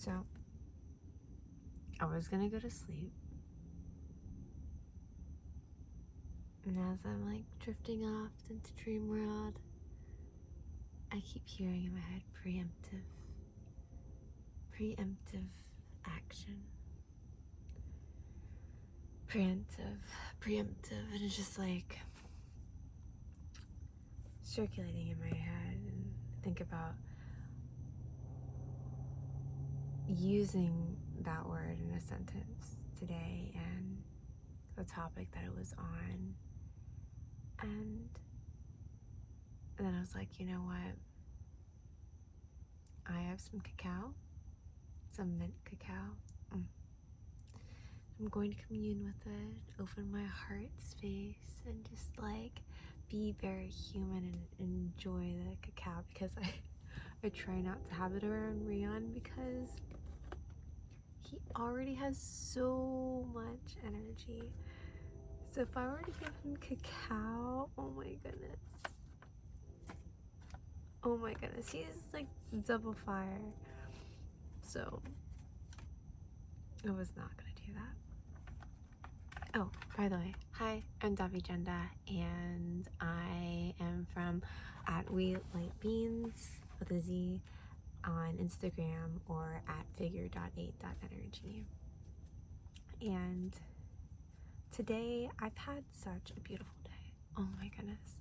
So I was gonna go to sleep, and as I'm like drifting off into dream world, I keep hearing in my head preemptive action, preemptive, and it's just like circulating in my head. And think about using that word in a sentence today and the topic that it was on. And then I was like, you know what? I have some cacao, some mint cacao. I'm going to commune with it, open my heart space, and just like be very human and enjoy the cacao, because I try not to have it around Rion because he already has so much energy. So if I were to give him cacao, oh my goodness. Oh my goodness, he's like double fire. So I was not gonna do that. Oh, by the way, hi, I'm Davi Jenda, and I am from @WeLightBeans with a Z on Instagram, or @figure.8.energy. And today I've had such a beautiful day. Oh my goodness.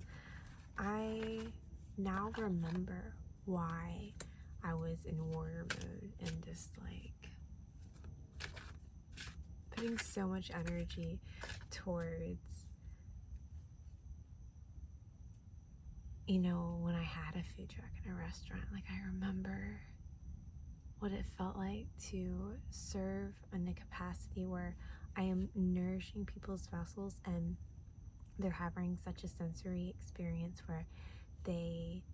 I now remember why I was in warrior mode and just like putting so much energy towards, you know, when I had a food truck in a restaurant. Like, I remember what it felt like to serve in a capacity where I am nourishing people's vessels and they're having such a sensory experience where they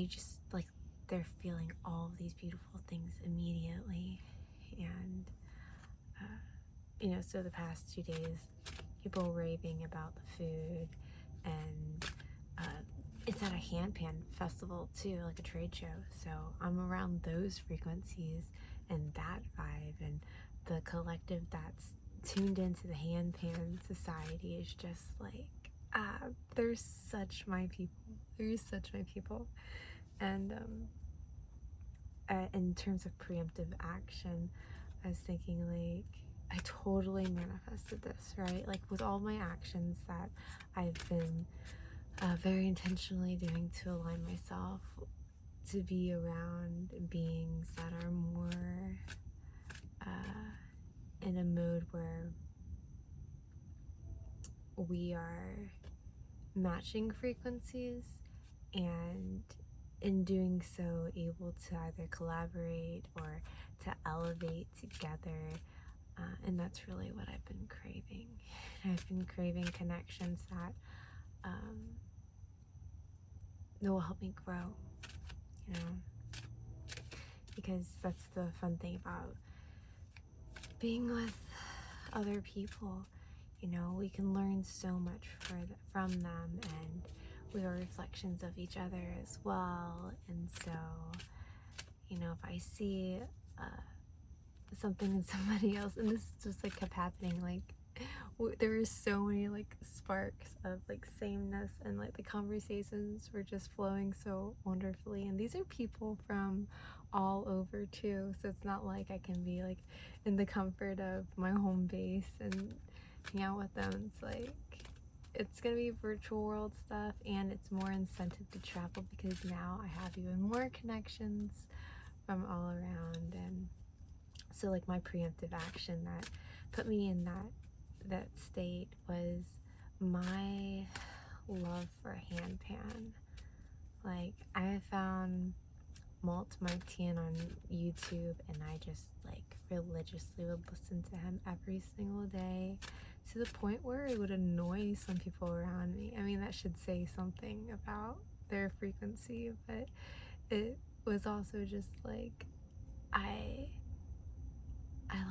just like, they're feeling all of these beautiful things immediately. And you know, so the past 2 days, people raving about the food, and it's at a hand pan festival too, like a trade show. So I'm around those frequencies and that vibe, and the collective that's tuned into the hand pan society is just like, they're such my people. They're such my people. And in terms of preemptive action, I was thinking, like, I totally manifested this, right? Like, with all my actions that I've been very intentionally doing to align myself to be around beings that are more in a mode where we are matching frequencies, and in doing so able to either collaborate or to elevate together. And that's really what I've been craving. I've been craving connections that will help me grow, you know, because that's the fun thing about being with other people. You know, we can learn so much from them, and we are reflections of each other as well. And so, you know, if I see something in somebody else, and this just like kept happening, like there were so many like sparks of like sameness, and like the conversations were just flowing so wonderfully. And these are people from all over too, so it's not like I can be like in the comfort of my home base and hang out with them. It's like, it's gonna be virtual world stuff, and it's more incentive to travel because now I have even more connections from all around. And so like my preemptive action that put me in that state was my love for hand pan. Like, I found Malt Martien on YouTube, and I just like religiously would listen to him every single day, to the point where it would annoy some people around me. I mean, that should say something about their frequency, but it was also just like, I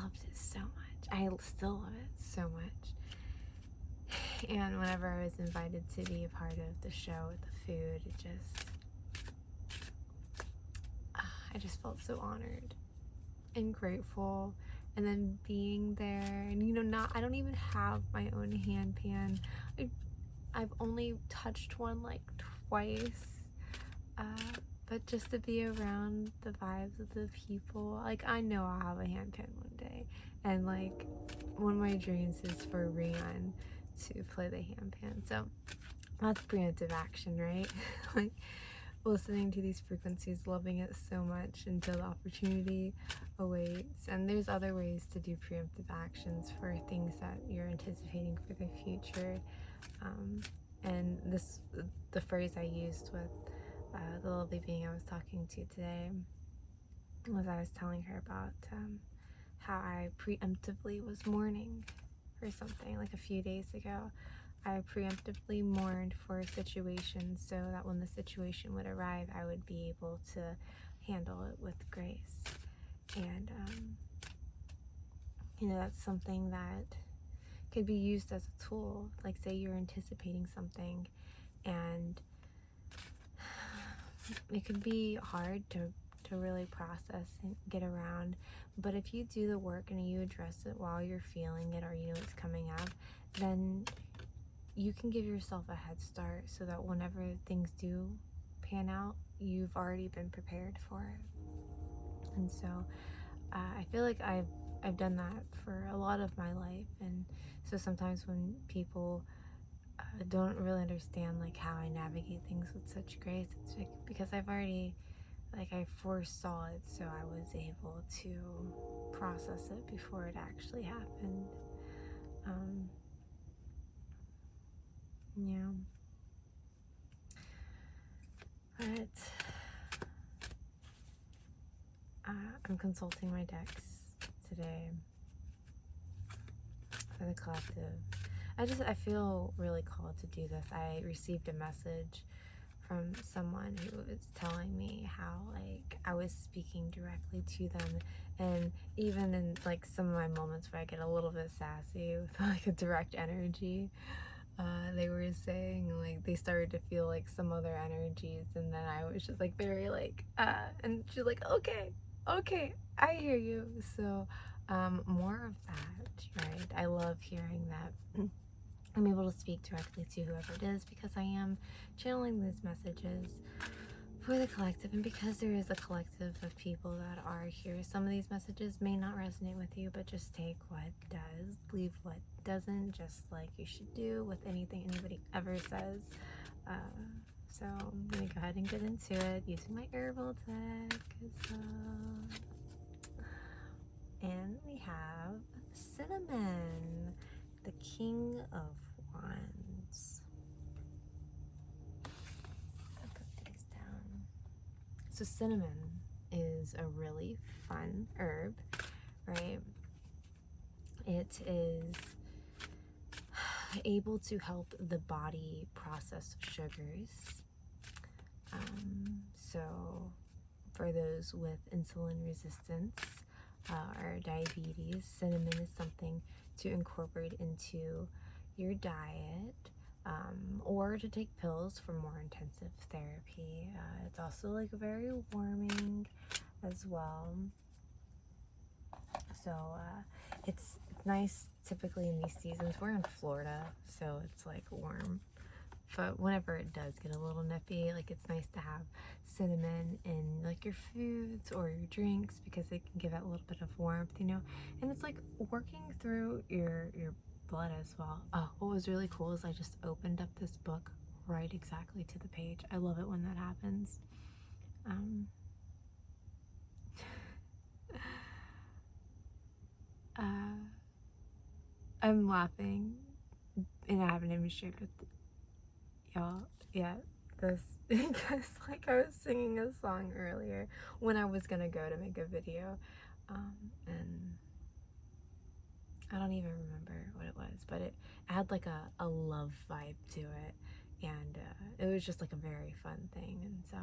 loved it so much. I still love it so much. And whenever I was invited to be a part of the show with the food, it just, I just felt so honored and grateful. And then being there, and I don't even have my own hand pan. I've only touched one like twice, uh, but just to be around the vibes of the people, like I know I'll have a hand pan one day, and like one of my dreams is for Rian to play the hand pan. So that's preemptive action, right? Like listening to these frequencies, loving it so much until the opportunity awaits. And there's other ways to do preemptive actions for things that you're anticipating for the future. And the phrase I used with the lovely being I was talking to today was I was telling her about how I preemptively was mourning for something like a few days ago. I preemptively mourned for a situation so that when the situation would arrive, I would be able to handle it with grace. And, that's something that could be used as a tool. Like, say you're anticipating something, and it could be hard to really process and get around. But if you do the work and you address it while you're feeling it, or it's coming up, then you can give yourself a head start so that whenever things do pan out, you've already been prepared for it. And so I feel like I've done that for a lot of my life. And so sometimes when people don't really understand like how I navigate things with such grace, it's like because I foresaw it, so I was able to process it before it actually happened. Yeah. But I'm consulting my decks today for the collective. I feel really called to do this. I received a message from someone who was telling me how like I was speaking directly to them, and even in like some of my moments where I get a little bit sassy with like a direct energy, they were saying like they started to feel like some other energies, and then I was just like very like and she's like, okay, I hear you. So more of that, right? I love hearing that I'm able to speak directly to whoever it is, because I am channeling these messages for the collective, and because there is a collective of people that are here. Some of these messages may not resonate with you, but just take what does, leave what doesn't, just like you should do with anything anybody ever says. So I'm gonna go ahead and get into it using my herbal deck. And we have Cinnamon, the King of Wands. I'll put these down. So cinnamon is a really fun herb, right? It is able to help the body process sugars. So for those with insulin resistance or diabetes, cinnamon is something to incorporate into your diet, or to take pills for more intensive therapy. It's also like very warming as well. So it's nice typically in these seasons. We're in Florida, so it's like warm. But whenever it does get a little nippy, like it's nice to have cinnamon in like your foods or your drinks, because it can give it a little bit of warmth, and it's like working through your blood as well. Oh, what was really cool is I just opened up this book right exactly to the page. I love it when that happens. I'm laughing, and I haven't even shared with y'all yet this because like I was singing a song earlier when I was gonna go to make a video, and I don't even remember what it was, but it had like a love vibe to it, and it was just like a very fun thing. And so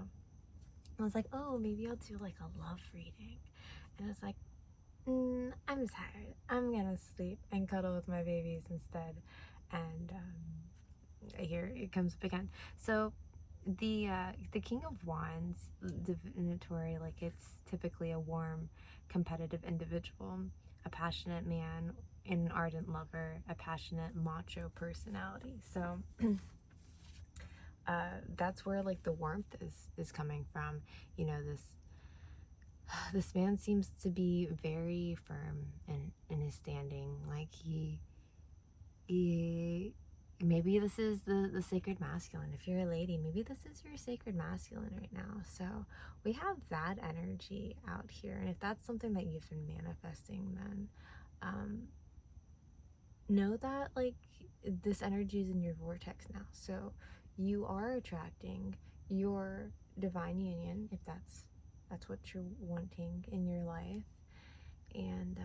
I was like, oh, maybe I'll do like a love reading, and it's like, I'm tired, I'm gonna sleep and cuddle with my babies instead. And here it comes up again. So the King of Wands, divinatory, like it's typically a warm, competitive individual, a passionate man, an ardent lover, a passionate macho personality. So that's where like the warmth is coming from. You know, this man seems to be very firm in his standing. Like he maybe this is the sacred masculine. If you're a lady, maybe this is your sacred masculine right now. So we have that energy out here, and if that's something that you've been manifesting, then know that like this energy is in your vortex now. So you are attracting your divine union, if that's what you're wanting in your life. And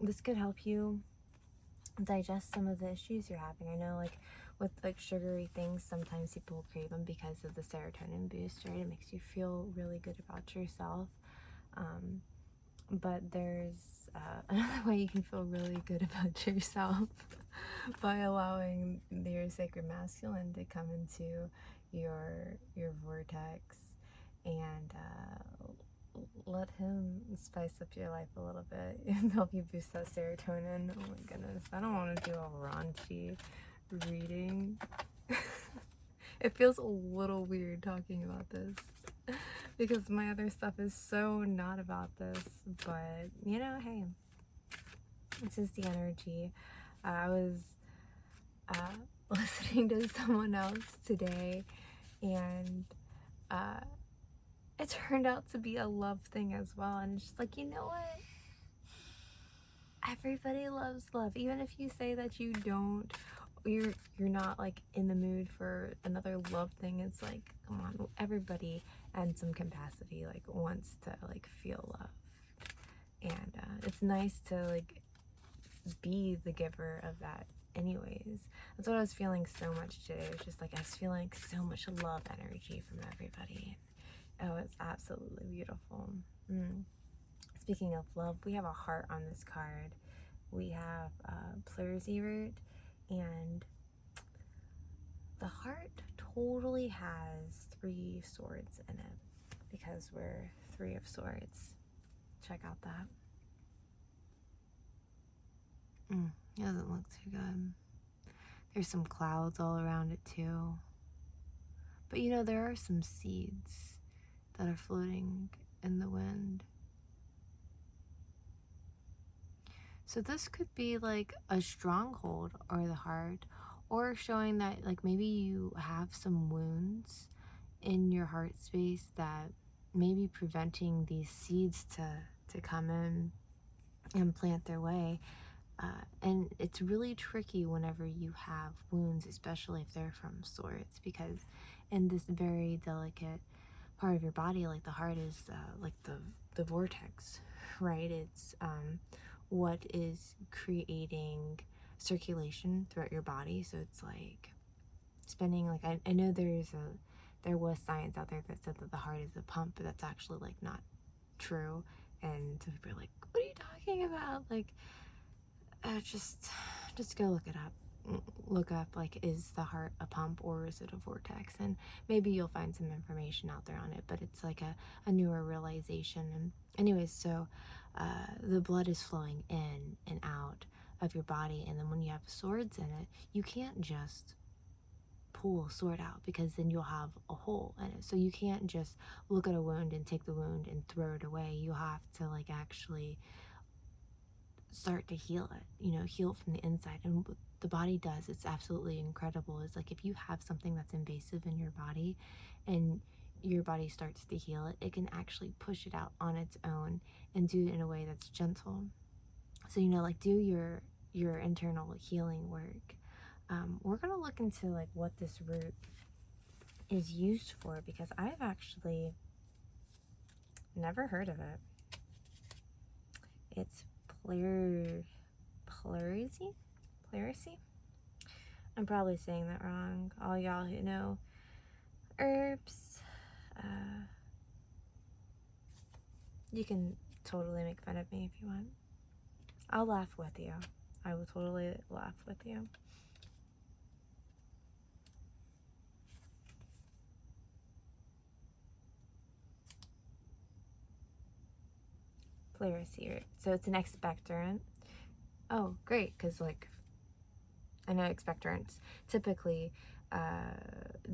this could help you digest some of the issues you're having. I know, like with like sugary things, sometimes people crave them because of the serotonin boost, right? It makes you feel really good about yourself. But there's another way you can feel really good about yourself by allowing your sacred masculine to come into your vortex and let him spice up your life a little bit and help you boost that serotonin. Oh my goodness, I don't want to do a raunchy reading. It feels a little weird talking about this because my other stuff is so not about this, but you know, hey, this is the energy. I was listening to someone else today, and it turned out to be a love thing as well. And it's just like, you know what? Everybody loves love. Even if you say that you don't, you're not like in the mood for another love thing. It's like, come on, everybody and some capacity like wants to like feel love. And it's nice to like be the giver of that anyways. That's what I was feeling so much today. It was just like I was feeling so much love energy from everybody. Oh, it's absolutely beautiful. Speaking of love, we have a heart on this card. We have Pleurisy root, and the heart totally has 3 swords in it because we're 3 of swords. Check out that. It doesn't look too good. There's some clouds all around it too. But you know, there are some seeds that are floating in the wind. So this could be like a stronghold or the heart, or showing that like maybe you have some wounds in your heart space that may be preventing these seeds to come in and plant their way. And it's really tricky whenever you have wounds, especially if they're from swords, because in this very delicate part of your body, like the heart is like the vortex, right? It's what is creating circulation throughout your body. So it's like spending, like I know there was science out there that said that the heart is a pump, but that's actually like not true. And so people are like, what are you talking about? Like just go look it up. Look up like, is the heart a pump or is it a vortex? And maybe you'll find some information out there on it, but it's like a newer realization. And anyways, so the blood is flowing in and out of your body, and then when you have swords in it, you can't just pull a sword out because then you'll have a hole in it. So you can't just look at a wound and take the wound and throw it away. You have to like actually start to heal it, you know, heal it from the inside. And what the body does, it's absolutely incredible, is like if you have something that's invasive in your body and your body starts to heal it, it can actually push it out on its own and do it in a way that's gentle. So, you know, like do your internal healing work. We're gonna look into like what this root is used for, because I've actually never heard of it. It's pleurisy? I'm probably saying that wrong. All y'all who know herbs, you can totally make fun of me if you want. I'll laugh with you. I will totally laugh with you. pleurisy. So it's an expectorant. Oh, great, because like I know expectorants typically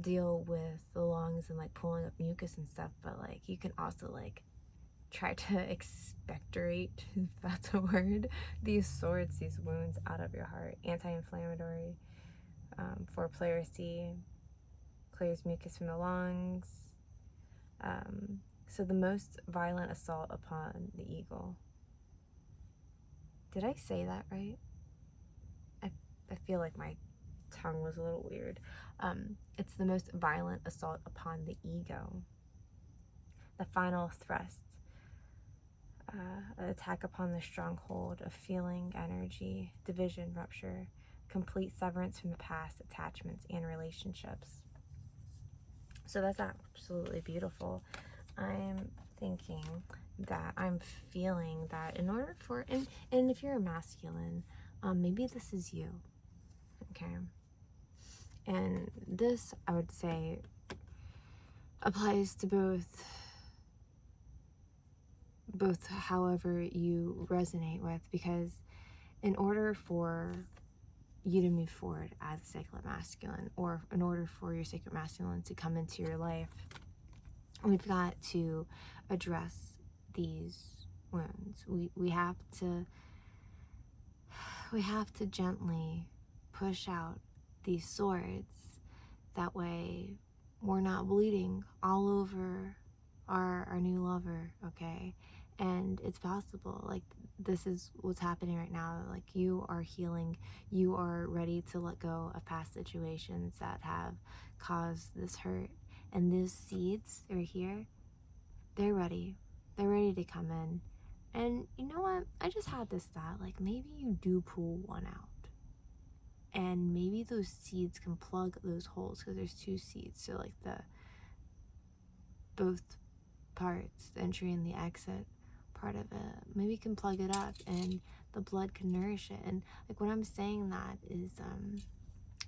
deal with the lungs and like pulling up mucus and stuff, but like you can also like try to expectorate, if that's a word, these sores, these wounds out of your heart. Anti-inflammatory for pleurisy, clears mucus from the lungs. So the most violent assault upon the eagle. Did I say that right? I feel like my tongue was a little weird. It's the most violent assault upon the ego. The final thrust. An attack upon the stronghold of feeling, energy, division, rupture, complete severance from the past, attachments, and relationships. So that's absolutely beautiful. I'm thinking that I'm feeling that in order for, and if you're a masculine, maybe this is you, okay? And this, I would say, applies to both however you resonate with, because in order for you to move forward as a sacred masculine, or in order for your sacred masculine to come into your life, we've got to address these wounds. We have to gently push out these swords. That way we're not bleeding all over our new lover, okay? And it's possible. Like, this is what's happening right now. Like, you are healing. You are ready to let go of past situations that have caused this hurt. And these seeds, they're here. They're ready. They're ready to come in. And you know what? I just had this thought. Like, maybe you do pull one out. And maybe those seeds can plug those holes, because there's two seeds. So, like, both parts, the entry and the exit part of it, maybe you can plug it up and the blood can nourish it. And like, what I'm saying that is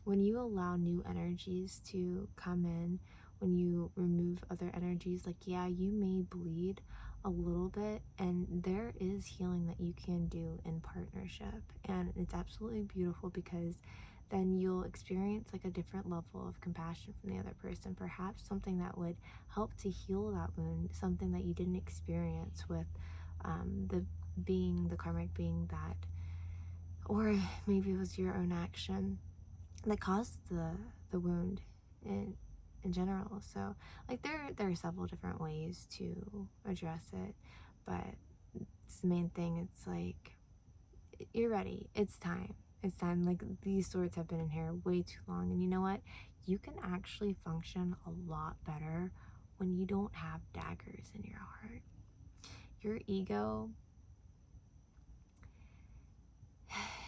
when you allow new energies to come in, when you remove other energies, like, yeah, you may bleed a little bit, and there is healing that you can do in partnership, and it's absolutely beautiful, because then you'll experience like a different level of compassion from the other person, perhaps something that would help to heal that wound, something that you didn't experience with the karmic being that, or maybe it was your own action that caused the wound in general. So like there are several different ways to address it, but it's the main thing. It's like, you're ready. It's time. It's time. Like, these swords have been in here way too long, and you know what? You can actually function a lot better when you don't have daggers in your heart. Your ego,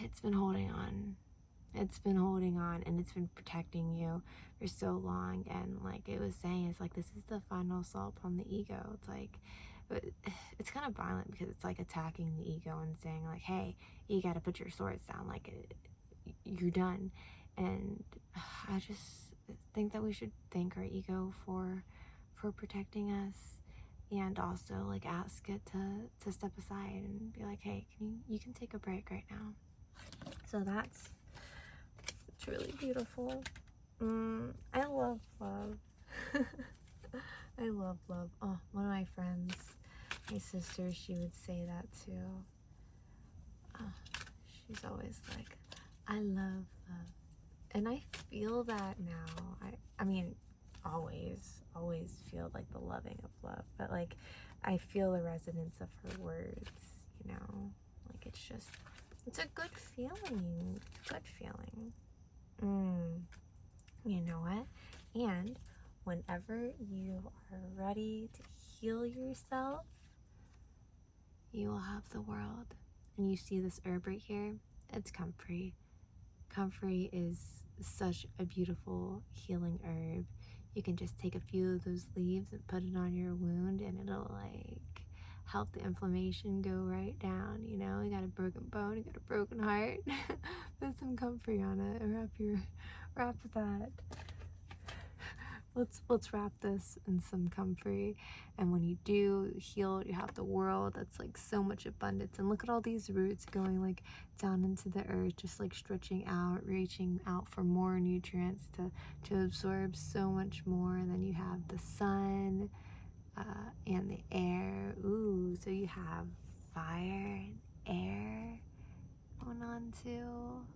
it's been holding on. It's been holding on, and it's been protecting you for so long. And like it was saying, it's like, this is the final assault upon the ego. It's like, it's kind of violent, because it's like attacking the ego and saying like, hey, you got to put your swords down, like you're done. And I just think that we should thank our ego for protecting us, and also like ask it to step aside and be like, hey, you can take a break right now. So it's really beautiful. I love love. I love love. Oh, one of my friends, my sister, she would say that too. She's always like, I love love. And I feel that now. I mean, always feel like the loving of love. But like, I feel the resonance of her words, you know? Like, it's a good feeling. It's a good feeling. You know what? And whenever you are ready to heal yourself, you will have the world. And you see this herb right here? It's comfrey. Comfrey is such a beautiful healing herb. You can just take a few of those leaves and put it on your wound, and it'll like help the inflammation go right down. You know, you got a broken bone, you got a broken heart, put some comfrey on it, wrap that let's wrap this in some comfort. And when you do heal, you have the world that's like so much abundance. And look at all these roots going like down into the earth, just like stretching out, reaching out for more nutrients to absorb so much more. And then you have the sun and the air. Ooh, so you have fire and air going on too.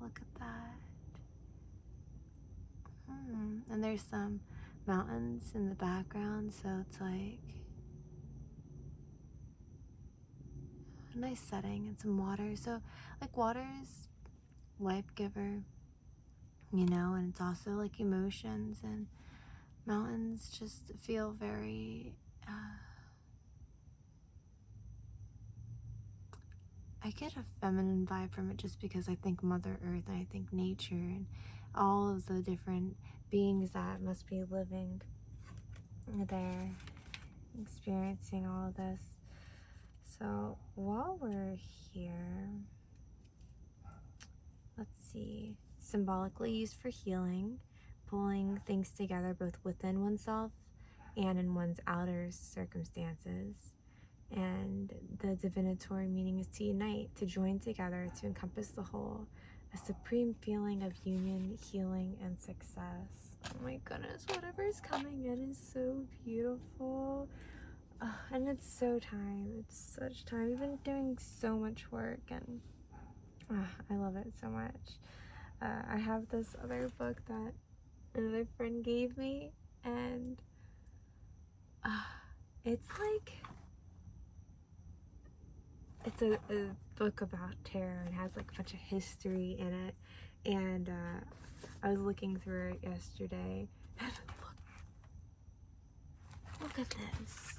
Look at that. And there's some mountains in the background, so it's like a nice setting and some water. So like water is life giver, and it's also like emotions, and mountains just feel very I get a feminine vibe from it just because I think Mother Earth and I think nature and all of the different beings that must be living there, experiencing all of this. So while we're here, let's see, symbolically used for healing, pulling things together both within oneself and in one's outer circumstances. And the divinatory meaning is to unite, to join together, to encompass the whole, a supreme feeling of union, healing, and success. Oh my goodness, whatever's coming in is so beautiful. And it's so time. It's such time. We've been doing so much work, and I love it so much. I have this other book that another friend gave me, and it's like, it's a book about tarot and has like a bunch of history in it. And I was looking through it yesterday. Look at this.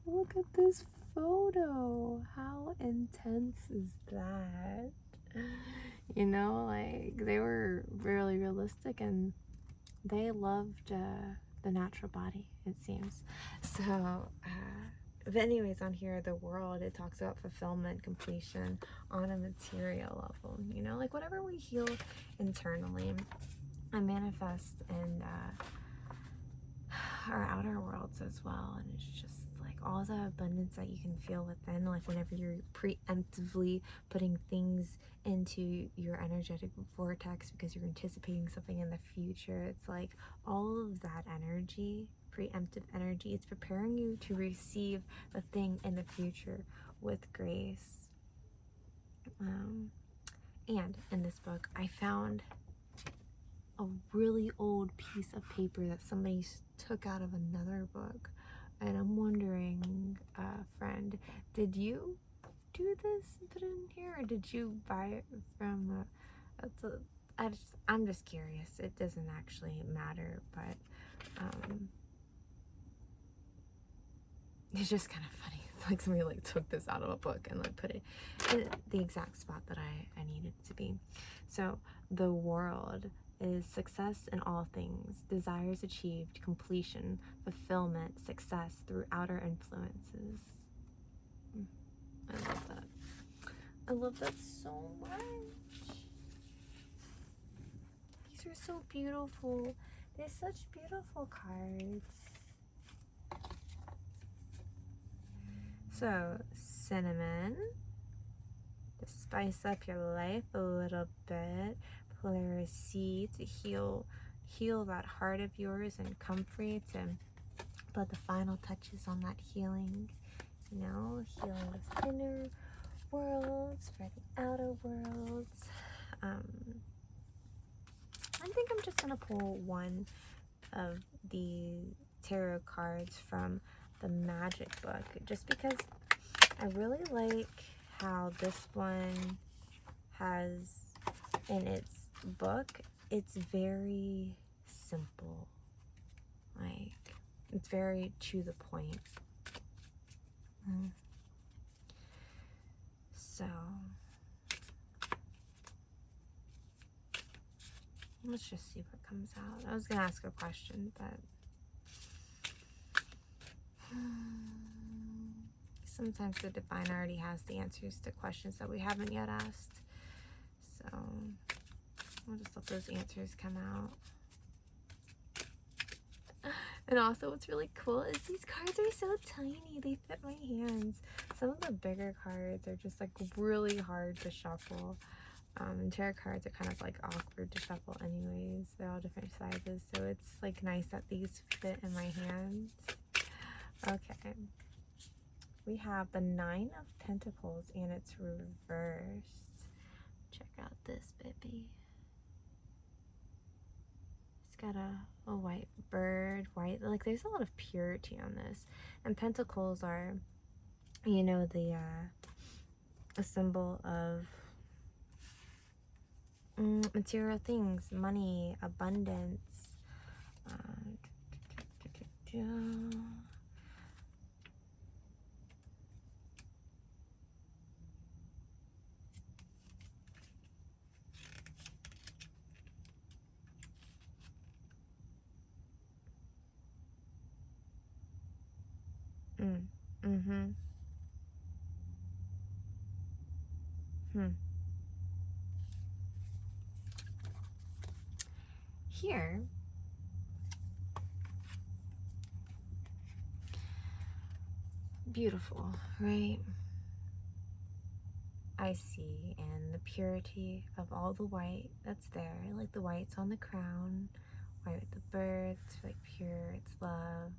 Look at this photo. How intense is that? Like they were really realistic, and they loved the natural body, it seems. So but anyways, on here, the world, it talks about fulfillment, completion on a material level, like whatever we heal internally and manifest in our outer worlds as well. And it's just like all the abundance that you can feel within, like whenever you're preemptively putting things into your energetic vortex because you're anticipating something in the future. It's like all of that energy, preemptive energy, it's preparing you to receive the thing in the future with grace. And in this book, I found a really old piece of paper that somebody took out of another book. And I'm wondering, friend, did you do this and put it in here, or did you buy it from I'm just curious. It doesn't actually matter, but it's just kind of funny. It's like somebody like took this out of a book and like put it in the exact spot that I needed it to be. So the world is success in all things, desires achieved, completion, fulfillment, success through outer influences. I love that. I love that so much. These are so beautiful. They're such beautiful cards. So, cinnamon, to spice up your life a little bit. Pleurisy, to heal that heart of yours and comfort, to put the final touches on that healing. Healing the inner worlds for the outer worlds. I think I'm just gonna pull one of the tarot cards from the Magic book, just because I really like how this one has in its book, it's very simple, like it's very to the point. So let's just see what comes out. I was gonna ask a question, but sometimes the divine already has the answers to questions that we haven't yet asked. So we'll just let those answers come out. And also what's really cool is these cards are so tiny. They fit my hands. Some of the bigger cards are just like really hard to shuffle. And tarot cards are kind of like awkward to shuffle anyways. They're all different sizes. So it's like nice that these fit in my hands. Okay. We have the Nine of Pentacles and it's reversed. Check out this baby. It's got a white bird, white, like there's a lot of purity on this. And pentacles are, you know, a symbol of material things, money, abundance. Mm-hmm. Here, beautiful, right? I see, and the purity of all the white that's there, like the whites on the crown, white with the birds, like pure, it's love,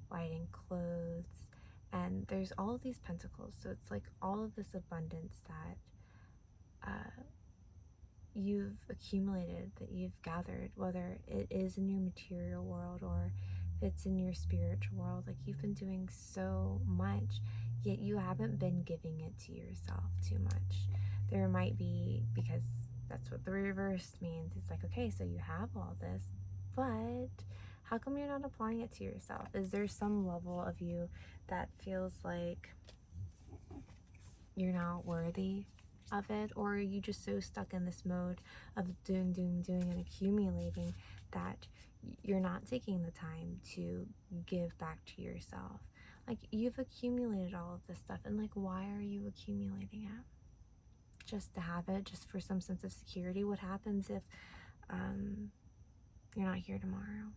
white in clothes, and there's all of these pentacles, so it's like all of this abundance that you've accumulated, that you've gathered, whether it is in your material world or if it's in your spiritual world. Like you've been doing so much, yet you haven't been giving it to yourself too much. There might be, because that's what the reverse means. It's like, okay, so you have all this, but how come you're not applying it to yourself? Is there some level of you that feels like you're not worthy of it, or are you just so stuck in this mode of doing and accumulating that you're not taking the time to give back to yourself? Like, you've accumulated all of this stuff, and like, why are you accumulating it? Just to have it, just for some sense of security? What happens if you're not here tomorrow?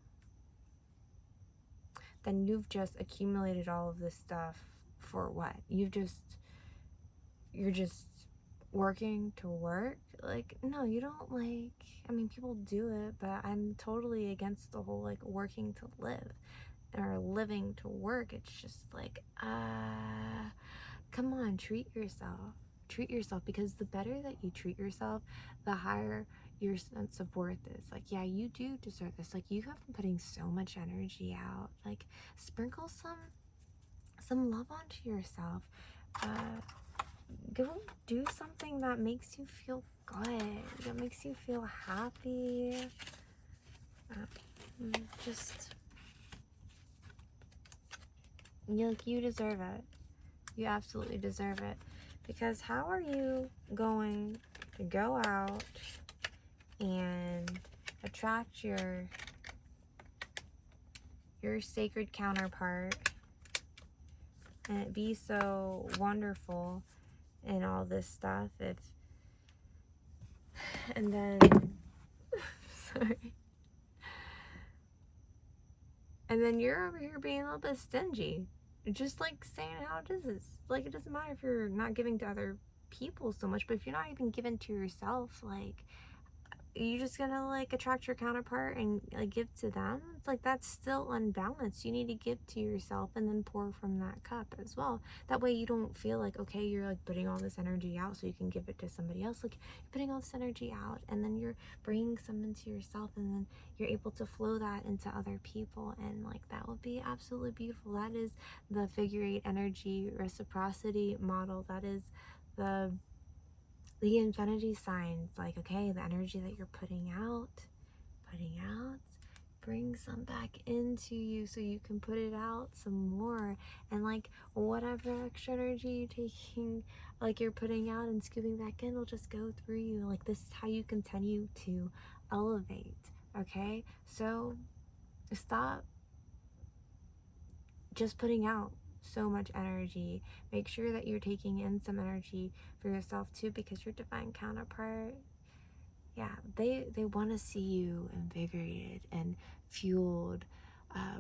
Then you've just accumulated all of this stuff for what? You're just working to work. Like, no, you don't. Like, I mean, people do it, but I'm totally against the whole like working to live or living to work. It's just like, come on, treat yourself, because the better that you treat yourself, the higher your sense of worth is. Like, yeah, you do deserve this. Like, you have been putting so much energy out. Like, sprinkle some love onto yourself. Go do something that makes you feel good, that makes you feel happy. Just, you deserve it. You absolutely deserve it. Because how are you going to go out and attract your sacred counterpart and it be so wonderful and all this stuff and then sorry, and then you're over here being a little bit stingy, just like saying how it is. Like, it doesn't matter if you're not giving to other people so much, but if you're not even giving to yourself, like, you just gonna like attract your counterpart and like give to them? It's like, that's still unbalanced. You need to give to yourself and then pour from that cup as well. That way you don't feel like, okay, you're like putting all this energy out so you can give it to somebody else. Like, you're putting all this energy out and then you're bringing some into yourself, and then you're able to flow that into other people, and like that would be absolutely beautiful. That is the figure 8 energy reciprocity model. That is the infinity signs. Like, okay, the energy that you're putting out, bring some back into you so you can put it out some more. And like, whatever extra energy you're taking, like you're putting out and scooping back in, will just go through you. Like, this is how you continue to elevate. Okay, so stop just putting out so much energy. Make sure that you're taking in some energy for yourself too, because your divine counterpart, yeah, they want to see you invigorated and fueled,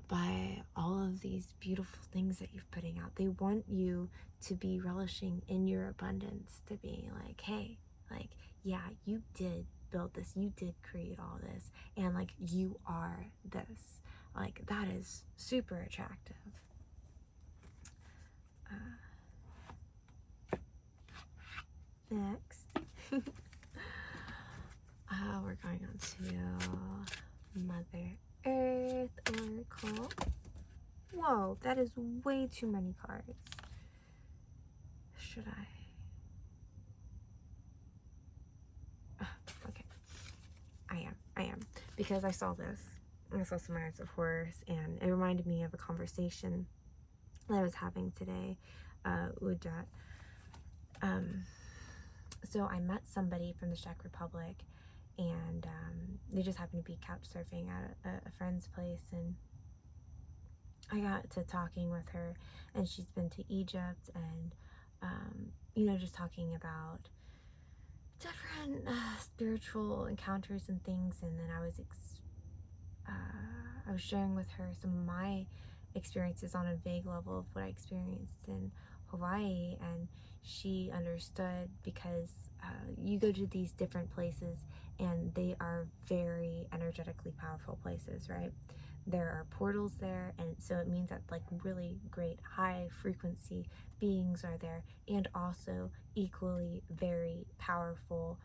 by all of these beautiful things that you're putting out. They want you to be relishing in your abundance, to be like, hey, like, yeah, you did build this, you did create all this, and like, you are this. Like, that is super attractive. Next, we're going on to Mother Earth Oracle. Whoa, that is way too many cards. Should I? Okay. I am. Because I saw this. I saw some Eyes of Horus, and it reminded me of a conversation that I was having today, Ujat. So I met somebody from the Czech Republic, and they just happened to be couch surfing at a friend's place, and I got to talking with her, and she's been to Egypt, and just talking about different spiritual encounters and things. And then I was sharing with her some of my experiences on a vague level of what I experienced in Hawaii, and she understood, because you go to these different places and they are very energetically powerful places, right? There are portals there, and so it means that like really great high frequency beings are there, and also equally very powerful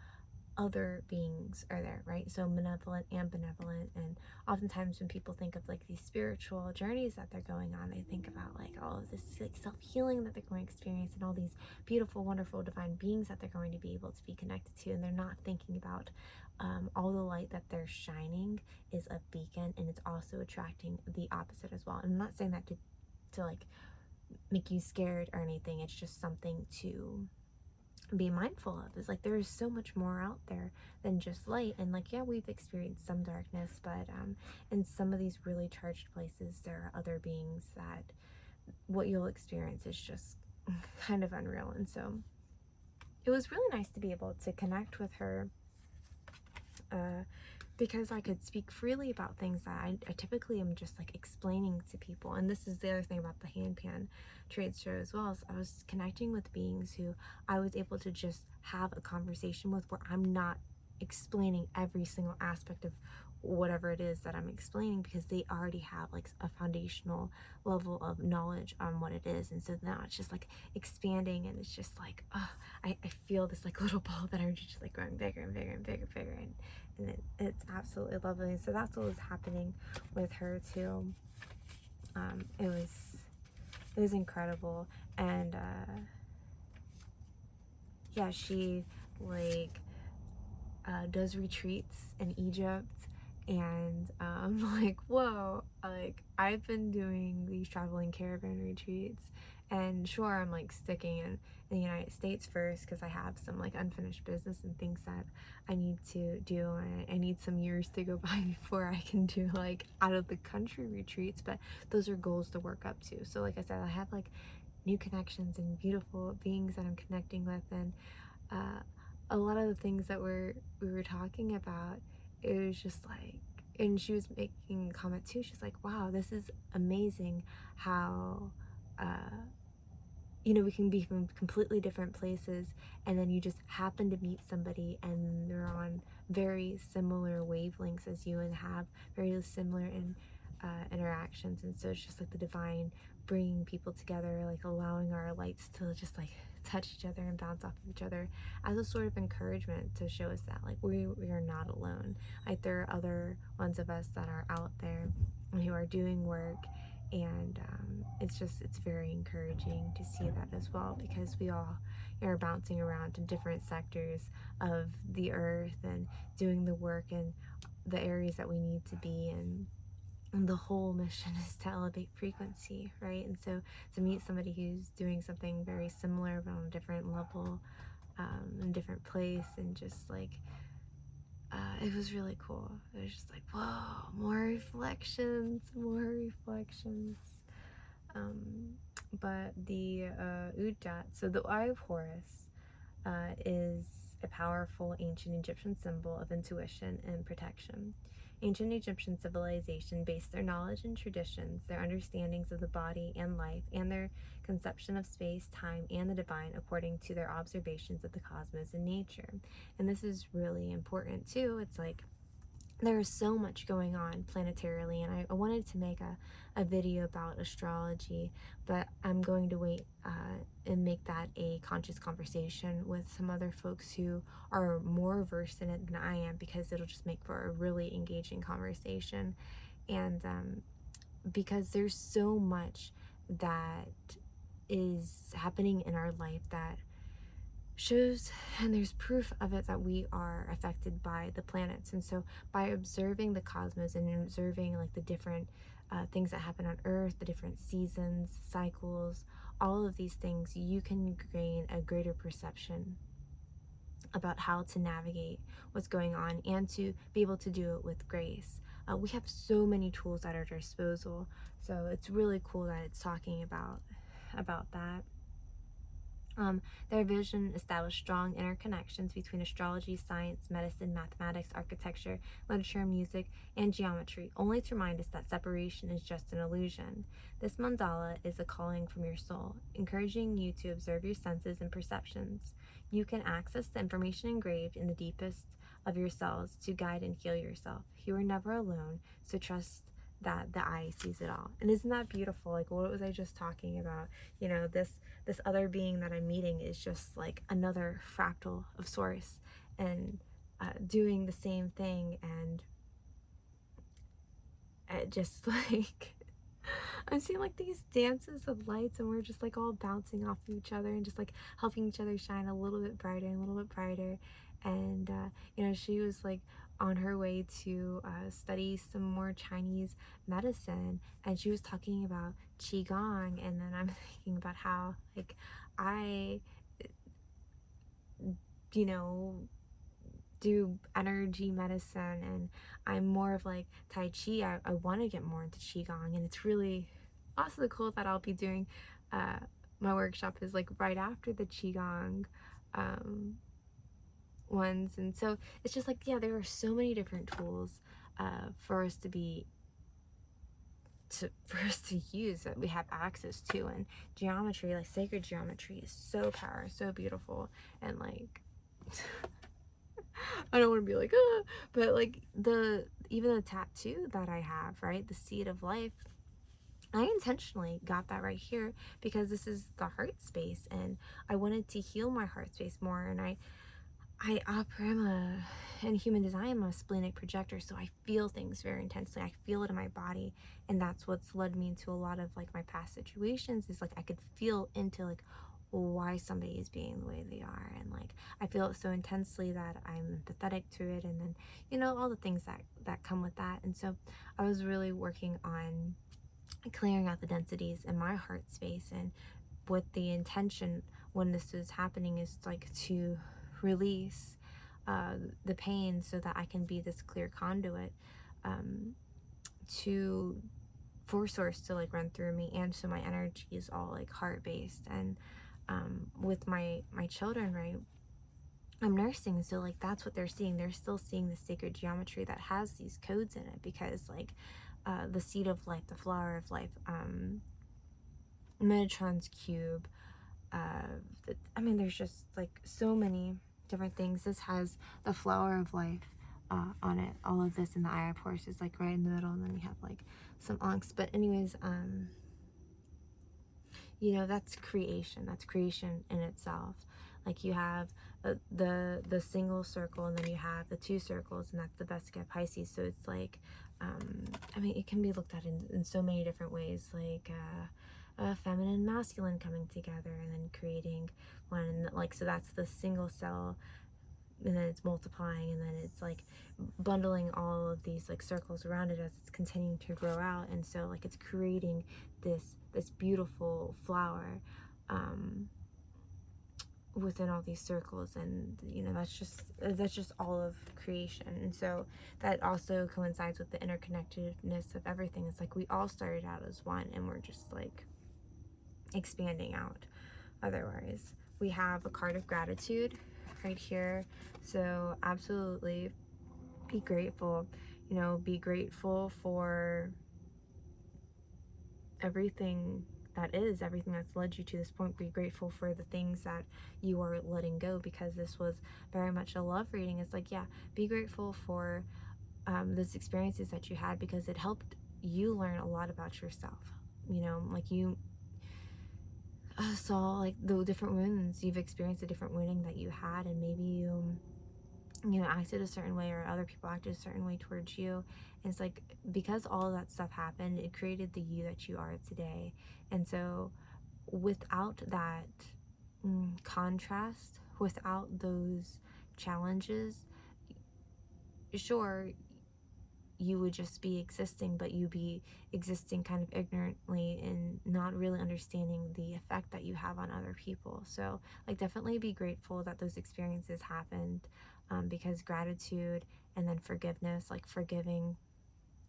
other beings are there, right? So malevolent and benevolent. And oftentimes when people think of like these spiritual journeys that they're going on, they think about like all of this like self-healing that they're going to experience, and all these beautiful, wonderful, divine beings that they're going to be able to be connected to. And they're not thinking about all the light that they're shining is a beacon, and it's also attracting the opposite as well. And I'm not saying that to like make you scared or anything. It's just something to be mindful of. Is like there is so much more out there than just light. And like, yeah, we've experienced some darkness, but in some of these really charged places, there are other beings that what you'll experience is just kind of unreal. And so it was really nice to be able to connect with her, because I could speak freely about things that I typically am just like explaining to people. And this is the other thing about the Handpan trade show as well, is I was connecting with beings who I was able to just have a conversation with, where I'm not explaining every single aspect of whatever it is that I'm explaining, because they already have like a foundational level of knowledge on what it is. And so now it's just like expanding, and it's just like, oh, I feel this like little ball of energy just like growing bigger and bigger and bigger and bigger, and it's absolutely lovely. So that's what was happening with her too. It was incredible. And yeah, she like does retreats in Egypt, and like, whoa, like I've been doing these traveling caravan retreats, and sure, I'm like sticking in the United States first, because I have some like unfinished business and things that I need to do, and I need some years to go by before I can do like out of the country retreats. But those are goals to work up to. So like I said, I have like new connections and beautiful beings that I'm connecting with, and a lot of the things that we were talking about, it was just like, and she was making a comment too. She's like, wow, this is amazing how we can be from completely different places, and then you just happen to meet somebody and they're on very similar wavelengths as you, and have very similar interactions. And so it's just like the divine bringing people together, like allowing our lights to just like touch each other and bounce off of each other, as a sort of encouragement to show us that like we are not alone. Like there are other ones of us that are out there who are doing work, and it's very encouraging to see that as well, because we all are bouncing around to different sectors of the earth and doing the work in the areas that we need to be in. And the whole mission is to elevate frequency, right? And so to meet somebody who's doing something very similar but on a different level, in a different place, and just like it was really cool. It was just like, whoa, more reflections. But the Ujat, so the Eye of Horus is a powerful ancient Egyptian symbol of intuition and protection. Ancient Egyptian civilization based their knowledge and traditions, their understandings of the body and life, and their conception of space, time, and the divine according to their observations of the cosmos and nature. And this is really important too. It's like there is so much going on planetarily, and I wanted to make a video about astrology, but I'm going to wait and make that a conscious conversation with some other folks who are more versed in it than I am, because it'll just make for a really engaging conversation. And because there's so much that is happening in our life that shows, and there's proof of it, that we are affected by the planets. And so by observing the cosmos and observing like the different things that happen on Earth, the different seasons, cycles, all of these things, you can gain a greater perception about how to navigate what's going on and to be able to do it with grace. We have so many tools at our disposal, so it's really cool that it's talking about that. Their vision established strong interconnections between astrology, science, medicine, mathematics, architecture, literature, music, and geometry, only to remind us that separation is just an illusion. This mandala is a calling from your soul, encouraging you to observe your senses and perceptions. You can access the information engraved in the deepest of your cells to guide and heal yourself. You are never alone, so trust that the eye sees it all. And isn't that beautiful? Like, what was I just talking about? You know, this other being that I'm meeting is just like another fractal of source, and doing the same thing, and just like I'm seeing like these dances of lights, and we're just like all bouncing off of each other and just like helping each other shine a little bit brighter and a little bit brighter. And you know, she was like on her way to study some more Chinese medicine, and she was talking about qigong. And then I'm thinking about how like I, you know, do energy medicine, and I'm more of like Tai Chi. I want to get more into Qigong, and it's really also cool that I'll be doing my workshop is like right after the Qigong ones. And so it's just like, yeah, there are so many different tools for us to use, that we have access to. And geometry, like sacred geometry, is so powerful, so beautiful. And like I don't want to be like, but like even the tattoo that I have, right, the seed of life, I intentionally got that right here because this is the heart space, and I wanted to heal my heart space more. And in human design, I'm a splenic projector, so I feel things very intensely. I feel it in my body, and that's what's led me into a lot of like my past situations, is like I could feel into like why somebody is being the way they are, and like I feel it so intensely that I'm empathetic to it, and then, you know, all the things that come with that. And so I was really working on clearing out the densities in my heart space, and with the intention when this is happening is like to release the pain, so that I can be this clear conduit to for source to like run through me, and so my energy is all like heart based. And with my children, right, I'm nursing, so like that's what they're seeing. They're still seeing the sacred geometry that has these codes in it, because like the seed of life, the flower of life, Metatron's cube, I mean, there's just like so many different things. This has the flower of life on it. All of this in the eye of Horus is like right in the middle, and then you have like some onks. But anyways, you know, that's creation. That's creation in itself. Like you have the single circle, and then you have the two circles, and that's the Vesica Pisces. So it's like, I mean, it can be looked at in so many different ways, like feminine and masculine coming together and then creating one. And like, so that's the single cell, and then it's multiplying, and then it's like bundling all of these like circles around it as it's continuing to grow out. And so like it's creating this beautiful flower within all these circles. And you know, that's just all of creation. And so that also coincides with the interconnectedness of everything. It's like we all started out as one, and we're just like expanding out otherwise. We have a card of gratitude right here. So absolutely be grateful. You know, be grateful for everything everything that's led you to this point. Be grateful for the things that you are letting go, because this was very much a love reading. It's like, yeah, be grateful for those experiences that you had, because it helped you learn a lot about yourself. You know, like you saw like the different wounds you've experienced, the different wounding that you had, and maybe you acted a certain way, or other people acted a certain way towards you. And it's like, because all of that stuff happened, it created the you that you are today. And so without that contrast, without those challenges, sure, you would just be existing, but you be existing kind of ignorantly and not really understanding the effect that you have on other people. So like, definitely be grateful that those experiences happened, because gratitude and then forgiveness, like forgiving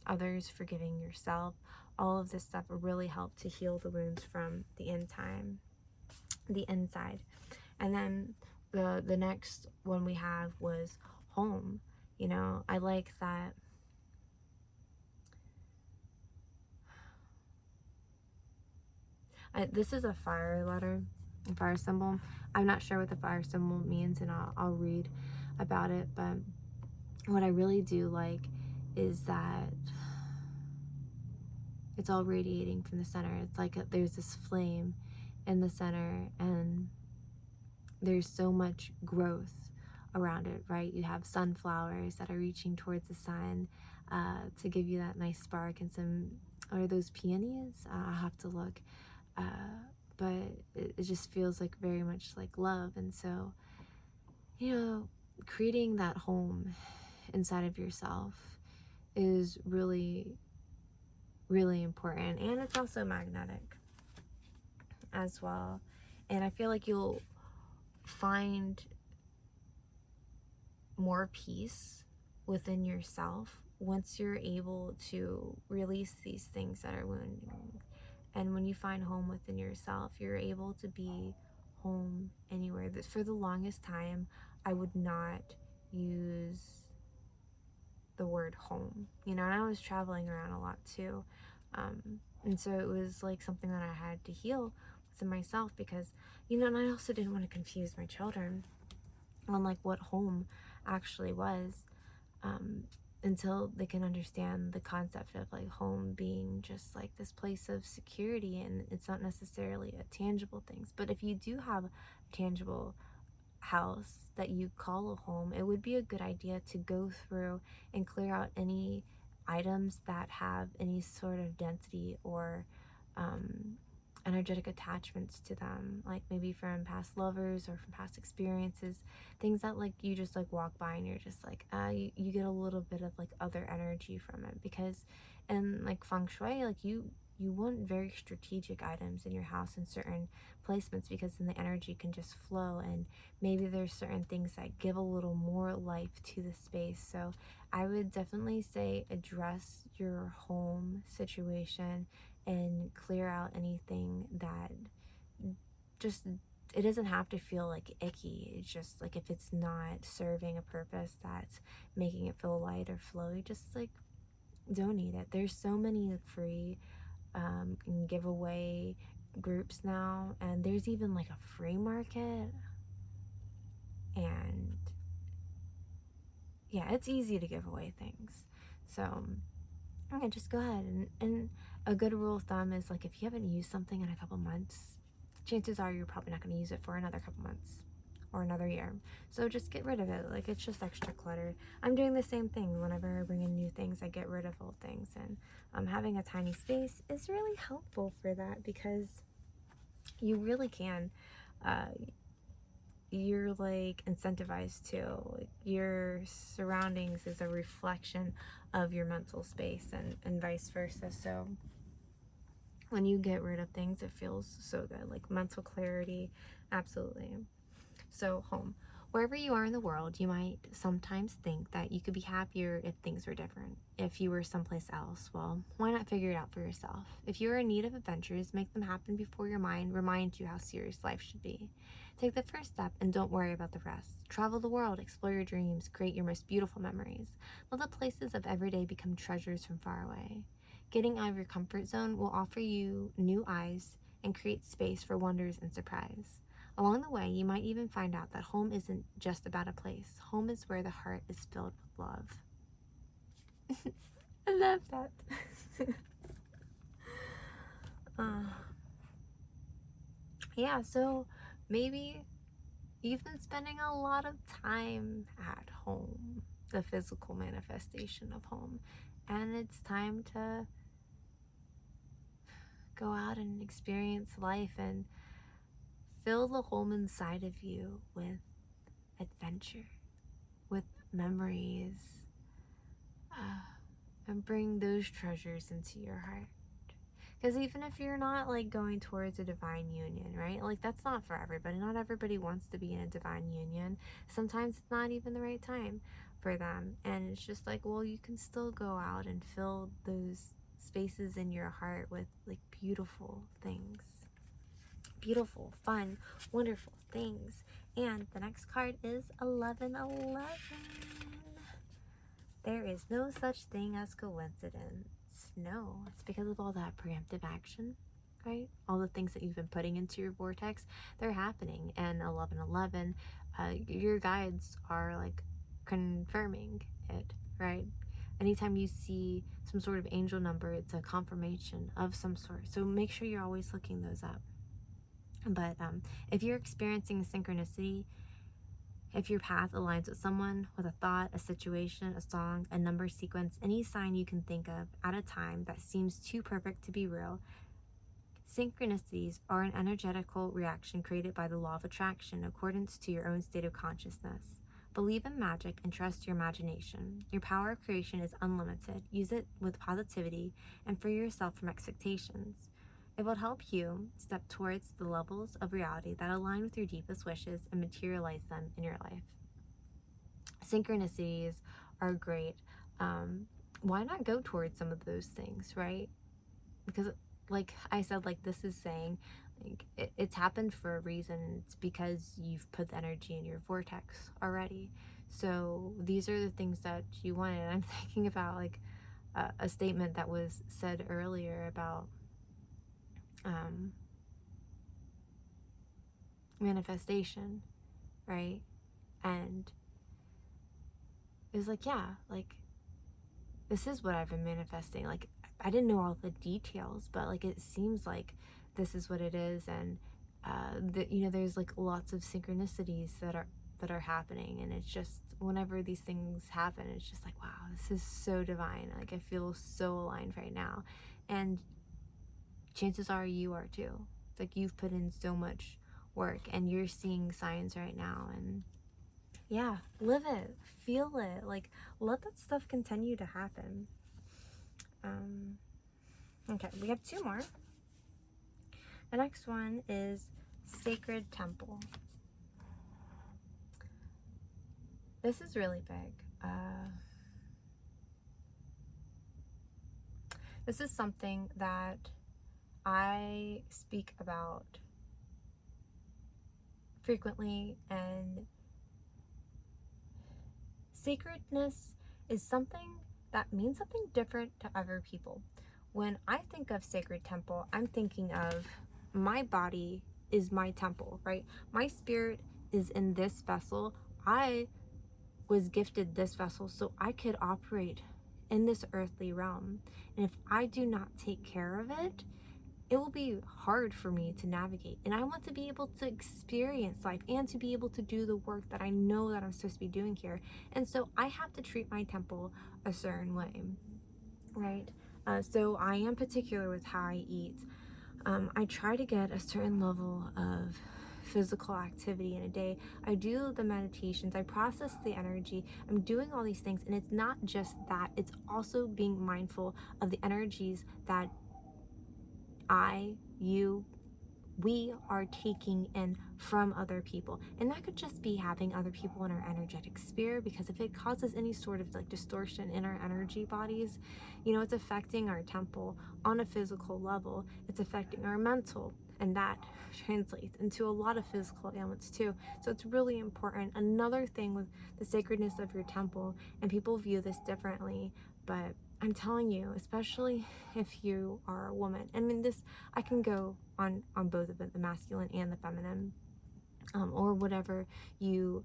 others, forgiving yourself, all of this stuff will really help to heal the wounds from the inside. And then the next one we have was home. You know, I like that. This is a fire letter, a fire symbol. I'm not sure what the fire symbol means, and I'll read about it. But what I really do like is that it's all radiating from the center. It's like there's this flame in the center, and there's so much growth around it, right? You have sunflowers that are reaching towards the sun to give you that nice spark, and are those peonies? I'll have to look. But it just feels like very much like love. And so, you know, creating that home inside of yourself is really, really important. And it's also magnetic as well. And I feel like you'll find more peace within yourself once you're able to release these things that are wounding. And when you find home within yourself, you're able to be home anywhere. For the longest time, I would not use the word home, you know, and I was traveling around a lot too. And so it was like something that I had to heal within myself, because, you know, and I also didn't want to confuse my children on like what home actually was, until they can understand the concept of like home being just like this place of security, and it's not necessarily a tangible things. But if you do have a tangible house that you call a home, it would be a good idea to go through and clear out any items that have any sort of density or energetic attachments to them, like maybe from past lovers or from past experiences, things that like you just like walk by and you're just like you get a little bit of like other energy from it. Because in like feng shui, like you want very strategic items in your house in certain placements, because then the energy can just flow, and maybe there's certain things that give a little more life to the space. So I would definitely say address your home situation and clear out anything that just, it doesn't have to feel like icky. It's just like, if it's not serving a purpose that's making it feel light or flowy, just like donate it. There's so many free giveaway groups now, and there's even like a free market. And yeah, it's easy to give away things. So yeah, just go ahead. And a good rule of thumb is like, if you haven't used something in a couple months, chances are you're probably not going to use it for another couple months or another year. So just get rid of it. Like, it's just extra clutter. I'm doing the same thing. Whenever I bring in new things, I get rid of old things. And having a tiny space is really helpful for that, because you really can. You're like incentivized to, like, your surroundings is a reflection of your mental space, and vice versa. So when you get rid of things, it feels so good, like mental clarity. Absolutely. So home, Wherever you are in the world, you might sometimes think that you could be happier if things were different. If you were someplace else, well, why not figure it out for yourself? If you're in need of adventures, make them happen before your mind reminds you how serious life should be. Take the first step and don't worry about the rest. Travel the world, explore your dreams, create your most beautiful memories. Let the places of everyday become treasures from far away. Getting out of your comfort zone will offer you new eyes and create space for wonders and surprise. Along the way, you might even find out that home isn't just about a place. Home is where the heart is filled with love. I love that. uh, yeah, so maybe you've been spending a lot of time at home, the physical manifestation of home, and it's time to go out and experience life and fill the home inside of you with adventure, with memories, and bring those treasures into your heart. Because even if you're not like going towards a divine union, right? Like that's not for everybody. Not everybody wants to be in a divine union. Sometimes it's not even the right time for them. And it's just like, well, you can still go out and fill those spaces in your heart with like beautiful things. Beautiful, fun, wonderful things. And the next card is 1111. There is no such thing as coincidence. No, it's because of all that preemptive action, right? All the things that you've been putting into your vortex, they're happening. And 1111, your guides are like confirming it, right? Anytime you see some sort of angel number, it's a confirmation of some sort. So make sure you're always looking those up. But if you're experiencing a synchronicity, if your path aligns with someone, with a thought, a situation, a song, a number sequence, any sign you can think of at a time that seems too perfect to be real, synchronicities are an energetical reaction created by the law of attraction in accordance to your own state of consciousness. Believe in magic and trust your imagination. Your power of creation is unlimited. Use it with positivity and free yourself from expectations. It will help you step towards the levels of reality that align with your deepest wishes and materialize them in your life. Synchronicities are great. Why not go towards some of those things, right? Because like I said, like this is saying, like it's happened for a reason. It's because you've put the energy in your vortex already. So these are the things that you wanted. I'm thinking about like a statement that was said earlier about manifestation, right? And it was like, yeah, like this is what I've been manifesting. Like I didn't know all the details, but like it seems like this is what it is. And there's like lots of synchronicities that are happening, and it's just whenever these things happen, it's just like, wow, this is so divine. Like I feel so aligned right now, and chances are you are too. It's like you've put in so much work and you're seeing signs right now, and yeah, live it, feel it, like let that stuff continue to happen. Okay, we have two more. The next one is Sacred Temple. This is really big. This is something that I speak about frequently, and sacredness is something that means something different to other people. When I think of Sacred Temple, I'm thinking of my body is my temple, right? My spirit is in this vessel. I was gifted this vessel so I could operate in this earthly realm. And if I do not take care of it, it will be hard for me to navigate. And I want to be able to experience life and to be able to do the work that I know that I'm supposed to be doing here. And so I have to treat my temple a certain way, right? So I am particular with how I eat. I try to get a certain level of physical activity in a day. I do the meditations, I process the energy, I'm doing all these things. And it's not just that, it's also being mindful of the energies that you we are taking in from other people. And that could just be having other people in our energetic sphere, because if it causes any sort of like distortion in our energy bodies, you know, it's affecting our temple on a physical level, it's affecting our mental, and that translates into a lot of physical ailments too. So it's really important. Another thing with the sacredness of your temple, and people view this differently, but I'm telling you, especially if you are a woman, I mean, this, I can go on both of it, the masculine and the feminine, or whatever you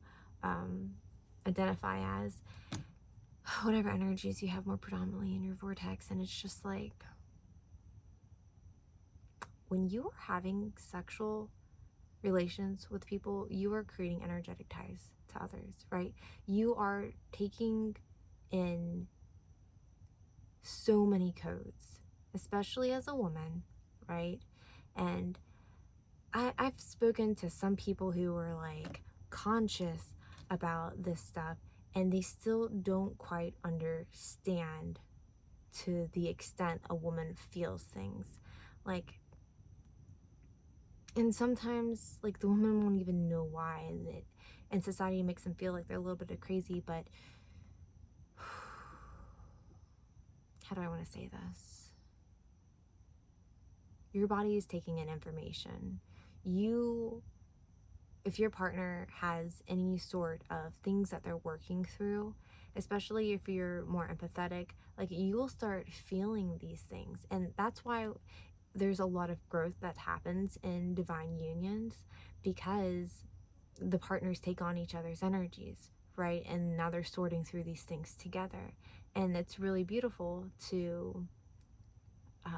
identify as, whatever energies you have more predominantly in your vortex. And it's just like, when you are having sexual relations with people, you are creating energetic ties to others, right? You are taking in so many codes, especially as a woman, right? And I've spoken to some people who are like conscious about this stuff, and they still don't quite understand to the extent a woman feels things. Like, and sometimes like the woman won't even know why, and society makes them feel like they're a little bit of crazy. But how do I want to say this? Your body is taking in information. If your partner has any sort of things that they're working through, especially if you're more empathetic, like, you will start feeling these things. And that's why there's a lot of growth that happens in divine unions, because the partners take on each other's energies, right? And now they're sorting through these things together. And it's really beautiful to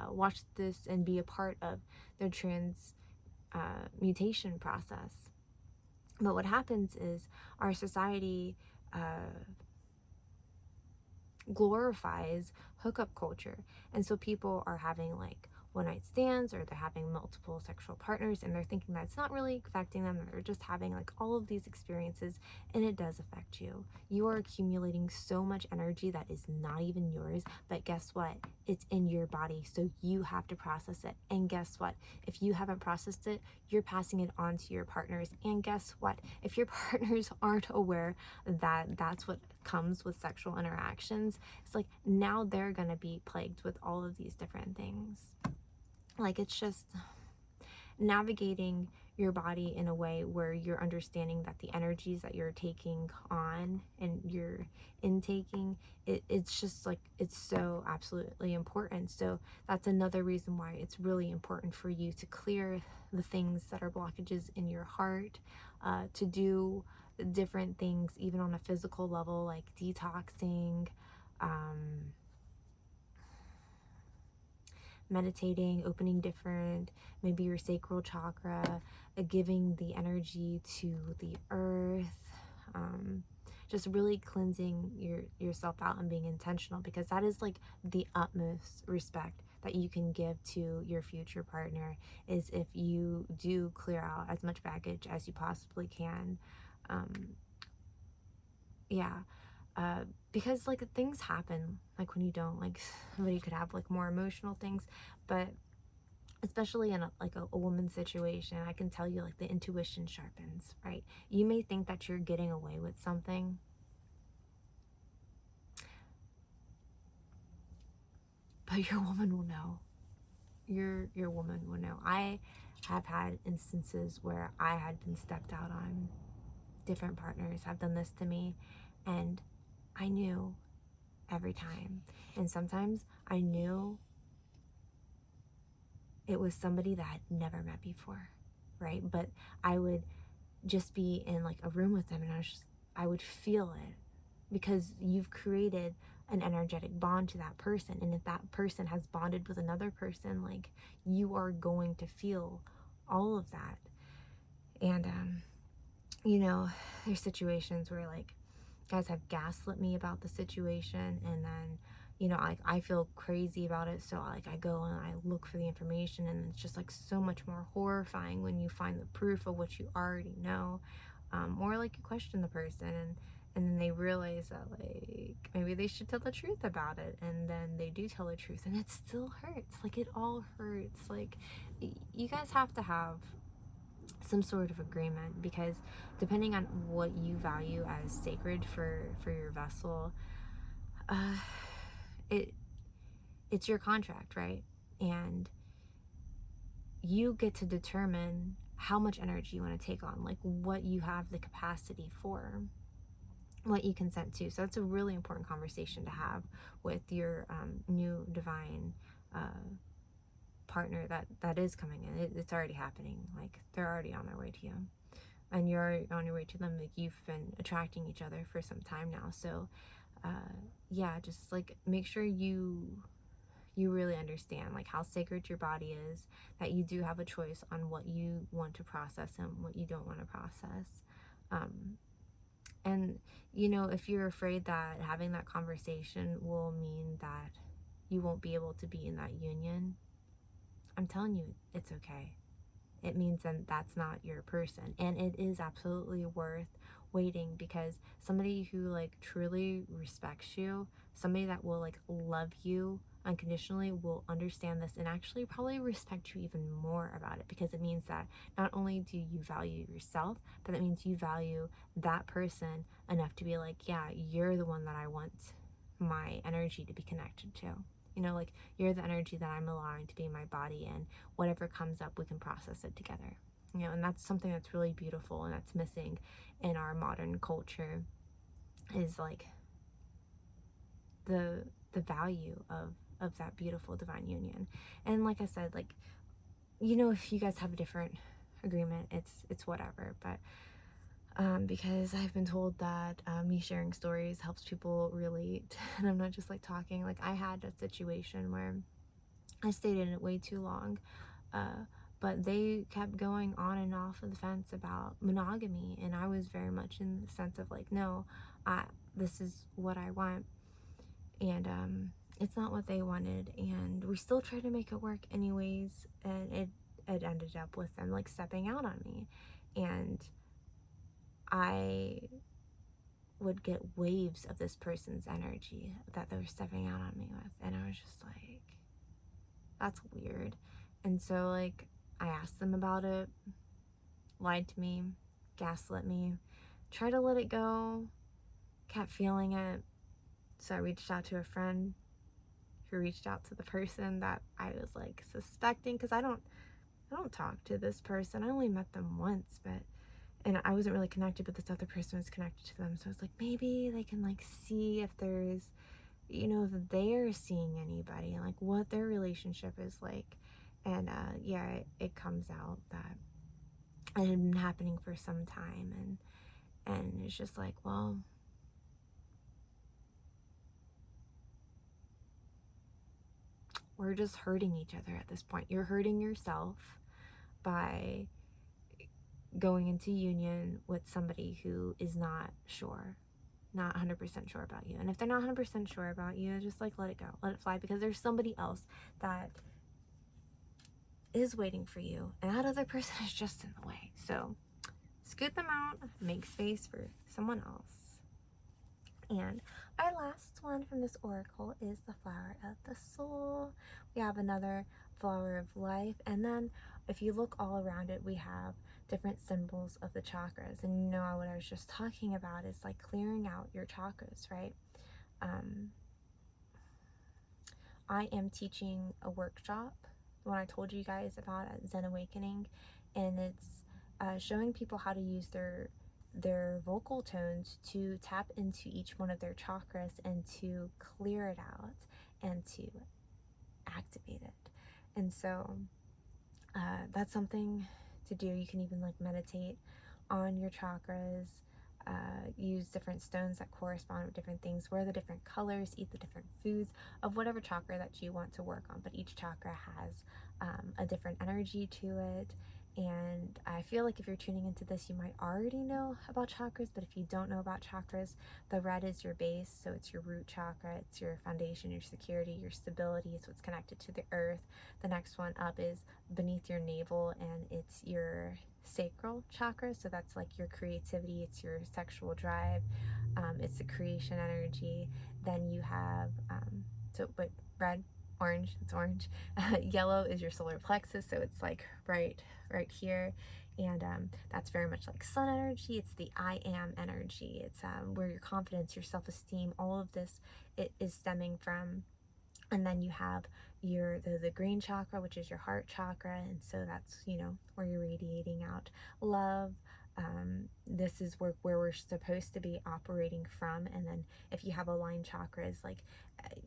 watch this and be a part of their mutation process. But what happens is our society glorifies hookup culture. And so people are having like one night stands, or they're having multiple sexual partners, and they're thinking that's not really affecting them. They're just having like all of these experiences, and it does affect you. You are accumulating so much energy that is not even yours, but guess what? It's in your body, so you have to process it. And guess what? If you haven't processed it, you're passing it on to your partners. And guess what? If your partners aren't aware that that's what comes with sexual interactions, it's like now they're gonna be plagued with all of these different things. Like, it's just navigating your body in a way where you're understanding that the energies that you're taking on and you're intaking, it's just like, it's so absolutely important. So that's another reason why it's really important for you to clear the things that are blockages in your heart, to do different things even on a physical level, like detoxing, meditating, opening different, maybe your sacral chakra, giving the energy to the earth, just really cleansing yourself out and being intentional, because that is like the utmost respect that you can give to your future partner, is if you do clear out as much baggage as you possibly can. Yeah. Because like things happen, like when you don't, like somebody could have like more emotional things, but especially in a woman's situation, I can tell you, like, the intuition sharpens, right? You may think that you're getting away with something, but your woman will know. Your woman will know. I have had instances where I had been stepped out on. Different partners have done this to me, and I knew every time. And sometimes I knew it was somebody that I'd never met before, right? But I would just be in like a room with them, and I would feel it, because you've created an energetic bond to that person. And if that person has bonded with another person, like, you are going to feel all of that. And you know, there's situations where like guys have gaslit me about the situation, and then, you know, like, I feel crazy about it, so like I go and I look for the information, and it's just like so much more horrifying when you find the proof of what you already know, or like you question the person, and then they realize that like maybe they should tell the truth about it, and then they do tell the truth and it still hurts. Like it all hurts. Like you guys have to have some sort of agreement, because depending on what you value as sacred for your vessel, uh it's your contract, right? And you get to determine how much energy you want to take on, like what you have the capacity for, what you consent to. So it's a really important conversation to have with your new divine partner that is coming in. It's already happening. Like they're already on their way to you, and you're on your way to them. Like you've been attracting each other for some time now. So yeah, just like make sure you really understand like how sacred your body is, that you do have a choice on what you want to process and what you don't want to process. And if you're afraid that having that conversation will mean that you won't be able to be in that union, I'm telling you, it's okay. It means that that's not your person, and it is absolutely worth waiting, because somebody who like truly respects you, somebody that will like love you unconditionally, will understand this and actually probably respect you even more about it, because it means that not only do you value yourself, but it means you value that person enough to be like, yeah, you're the one that I want my energy to be connected to. Like you're the energy that I'm allowing to be in my body, and whatever comes up, we can process it together. And that's something that's really beautiful and that's missing in our modern culture, is like the value of that beautiful divine union. And like I said, like if you guys have a different agreement, it's whatever. But because I've been told that me sharing stories helps people relate, and I'm not just like talking. Like I had a situation where I stayed in it way too long, but they kept going on and off of the fence about monogamy, and I was very much in the sense of like, no, this is what I want, and it's not what they wanted, and we still tried to make it work anyways, and it ended up with them like stepping out on me, and I would get waves of this person's energy that they were stepping out on me with, and I was just like, that's weird. And so like I asked them about it, lied to me, gaslit me, tried to let it go, kept feeling it. So I reached out to a friend who reached out to the person that I was like suspecting, because I don't talk to this person. I only met them once, and I wasn't really connected, but this other person was connected to them. So I was like, maybe they can like see if there's, if they're seeing anybody, and like what their relationship is like. And yeah, it comes out that it had been happening for some time, and it's just like, well, we're just hurting each other at this point. You're hurting yourself by going into union with somebody who is not sure, not 100% sure about you. And if they're not 100% sure about you, just like let it go, let it fly, because there's somebody else that is waiting for you, and that other person is just in the way. So scoot them out, make space for someone else. And our last one from this oracle is the flower of the soul. We have another flower of life, and then if you look all around it, we have different symbols of the chakras. And what I was just talking about is like clearing out your chakras, right? I am teaching a workshop, the one I told you guys about at Zen Awakening, and it's showing people how to use their vocal tones to tap into each one of their chakras and to clear it out and to activate it. And so that's something to do. You can even like meditate on your chakras, use different stones that correspond with different things, wear the different colors, eat the different foods of whatever chakra that you want to work on. But each chakra has a different energy to it, And I feel like if you're tuning into this, you might already know about chakras, but if you don't know about chakras, the red is your base, so it's your root chakra, it's your foundation, your security, your stability, it's what's connected to the earth. The next one up is beneath your navel, and it's your sacral chakra, so that's like your creativity, it's your sexual drive, it's the creation energy. Then you have, but red, orange, it's orange. Yellow is your solar plexus, so it's like right here, and that's very much like sun energy. It's the I am energy. It's where your confidence, your self-esteem, all of this, it is stemming from. And then you have the green chakra, which is your heart chakra, and so that's, you know, where you're radiating out love. This is where we're supposed to be operating from. And then if you have aligned chakras, like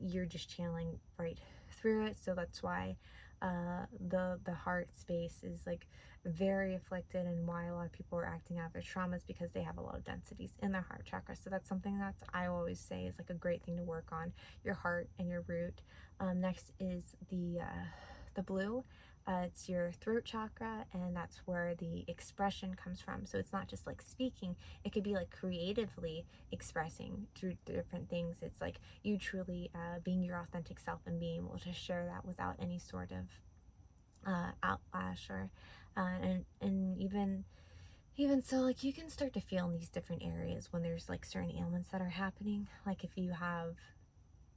you're just channeling right through it. So that's why the heart space is like very afflicted, and why a lot of people are acting out their traumas, because they have a lot of densities in their heart chakra. So that's something that I always say is like a great thing to work on, your heart and your root. Next is the blue. It's your throat chakra, and that's where the expression comes from. So it's not just like speaking, it could be like creatively expressing through different things. It's like you truly being your authentic self and being able to share that without any sort of outlash, or and even so, like you can start to feel in these different areas when there's like certain ailments that are happening. Like if you have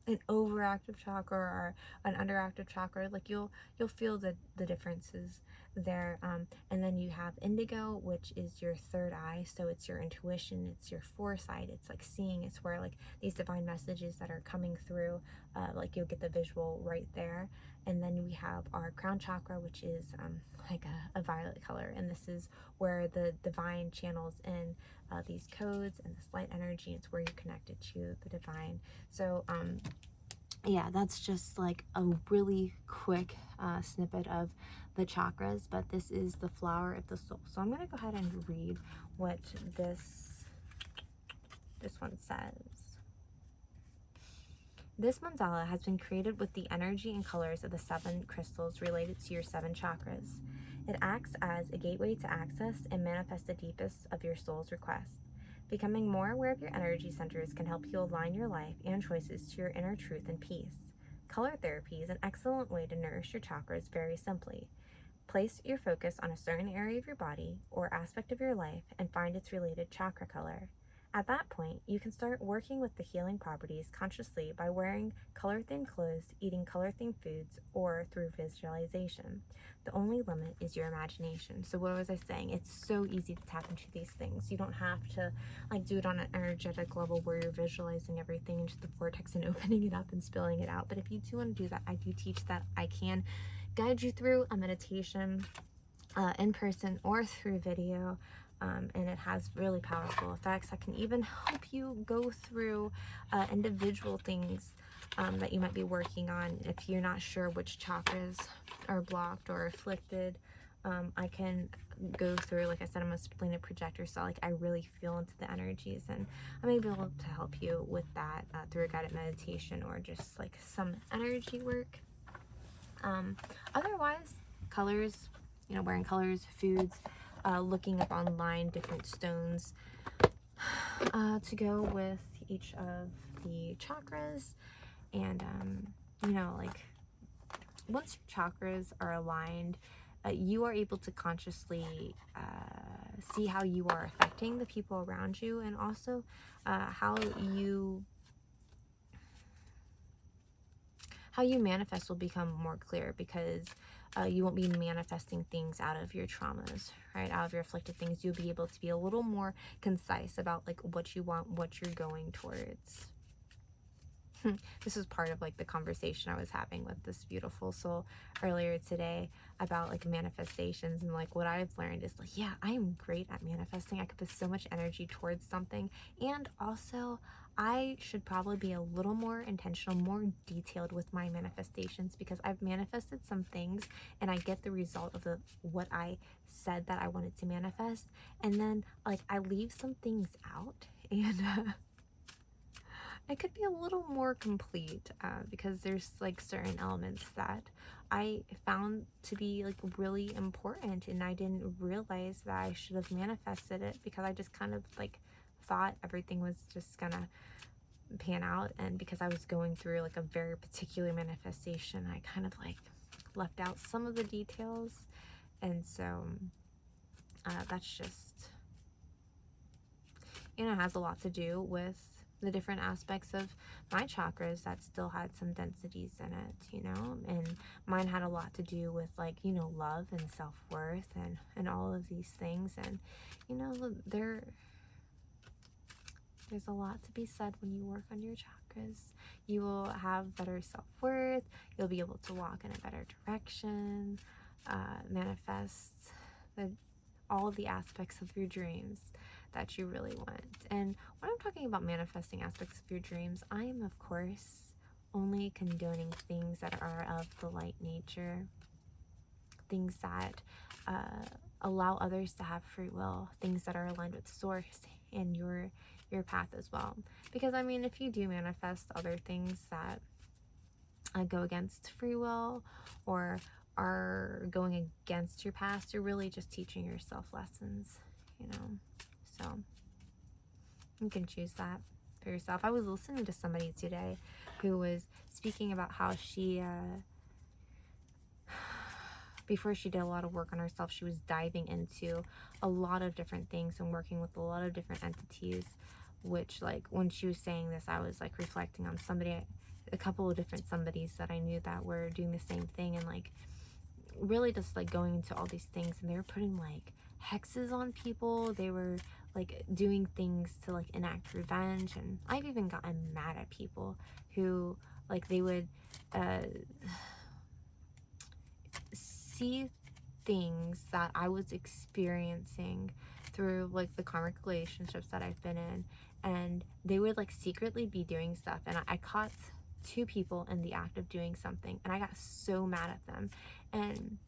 an overactive chakra or an underactive chakra, like you'll feel the differences there. And then you have indigo, which is your third eye, so it's your intuition, it's your foresight, it's like seeing, it's where like these divine messages that are coming through, like you'll get the visual right there. And then we have our crown chakra, which is like a violet color, and this is where the divine channels in these codes and this light energy. It's where you're connected to the divine. So yeah, that's just like a really quick snippet of the chakras, but this is the flower of the soul. So I'm going to go ahead and read what this one says. This mandala has been created with the energy and colors of the 7 crystals related to your 7 chakras. It acts as a gateway to access and manifest the deepest of your soul's requests. Becoming more aware of your energy centers can help you align your life and choices to your inner truth and peace. Color therapy is an excellent way to nourish your chakras very simply. Place your focus on a certain area of your body or aspect of your life and find its related chakra color. At that point, you can start working with the healing properties consciously by wearing color-themed clothes, eating color-themed foods, or through visualization. The only limit is your imagination. So what was I saying? It's so easy to tap into these things. You don't have to like do it on an energetic level where you're visualizing everything into the vortex and opening it up and spilling it out. But if you do want to do that, I do teach that. I can guide you through a meditation in person or through video. And it has really powerful effects. I can even help you go through individual things that you might be working on if you're not sure which chakras are blocked or afflicted. I can go through, like I said, I'm a splenic projector, so like I really feel into the energies, and I may be able to help you with that through a guided meditation or just like some energy work. Otherwise, colors, you know, wearing colors, foods, looking up online different stones to go with each of the chakras. And you know, like once your chakras are aligned, you are able to consciously see how you are affecting the people around you, and also how you manifest will become more clear, because you won't be manifesting things out of your traumas, right? Out of your afflicted things. You'll be able to be a little more concise about like what you want, what you're going towards. This was part of like the conversation I was having with this beautiful soul earlier today about like manifestations, and like what I've learned is like, yeah, I'm great at manifesting. I could put so much energy towards something, and also I should probably be a little more intentional, more detailed with my manifestations, because I've manifested some things and I get the result of what I said that I wanted to manifest, and then like I leave some things out, and it could be a little more complete, because there's like certain elements that I found to be like really important, and I didn't realize that I should have manifested it because I just kind of like thought everything was just gonna pan out. And because I was going through like a very particular manifestation, I kind of like left out some of the details. And so that's just, has a lot to do with the different aspects of my chakras that still had some densities in it, and mine had a lot to do with like, love and self-worth and all of these things. And, there's a lot to be said when you work on your chakras. You will have better self-worth. You'll be able to walk in a better direction, manifest all of the aspects of your dreams that you really want. And when I'm talking about manifesting aspects of your dreams, I am, of course, only condoning things that are of the light nature, things that allow others to have free will, things that are aligned with source and your path as well. Because I mean, if you do manifest other things that go against free will or are going against your past, you're really just teaching yourself lessons, so you can choose that for yourself. I was listening to somebody today who was speaking about how she before she did a lot of work on herself, she was diving into a lot of different things and working with a lot of different entities, which, like, when she was saying this, I was like reflecting on a couple of different somebodies that I knew that were doing the same thing, and like really just like going into all these things, and they were putting like hexes on people. They were like doing things to like enact revenge, and I've even gotten mad at people who like they would see things that I was experiencing through like the karmic relationships that I've been in, and they would like secretly be doing stuff, and I caught two people in the act of doing something, and I got so mad at them. And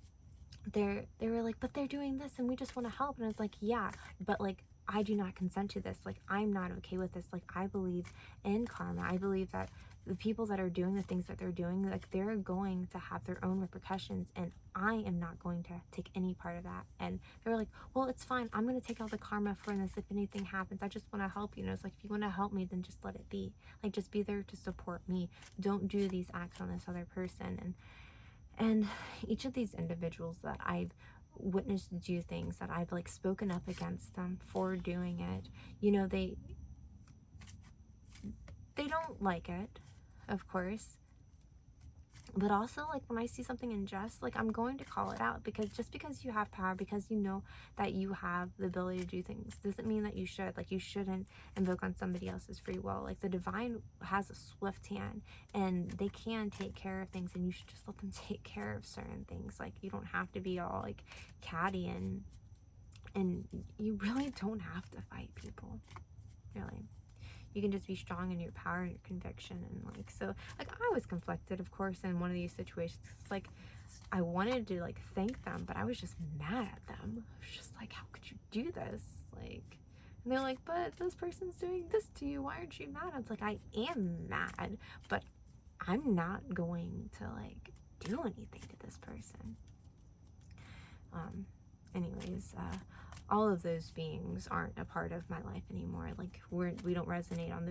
they were like, but they're doing this and we just want to help. And I was like, yeah, but like I do not consent to this. Like, I'm not okay with this. Like, I believe in karma. I believe that the people that are doing the things that they're doing, like, they're going to have their own repercussions, and I am not going to take any part of that. And they were like, well, it's fine, I'm going to take all the karma for this if anything happens. I just want to help you. And it's like, if you want to help me, then just let it be. Like, just be there to support me. Don't do these acts on this other person. And each of these individuals that I've witnessed do things, that I've like spoken up against them for doing it, they don't like it, of course. But also, like, when I see something unjust, like, I'm going to call it out, because just because you have power, because you know that you have the ability to do things, doesn't mean that you should. Like, you shouldn't invoke on somebody else's free will. Like, the divine has a swift hand, and they can take care of things, and you should just let them take care of certain things. Like, you don't have to be all, like, catty, and you really don't have to fight people, really. You can just be strong in your power and your conviction. And like, so like, I was conflicted, of course, in one of these situations. Like, I wanted to like thank them, but I was just mad at them. I was just like, how could you do this? Like, and they're like, but this person's doing this to you, why aren't you mad? I was like, I am mad, but I'm not going to like do anything to this person. Anyways, all of those beings aren't a part of my life anymore. Like, we don't resonate on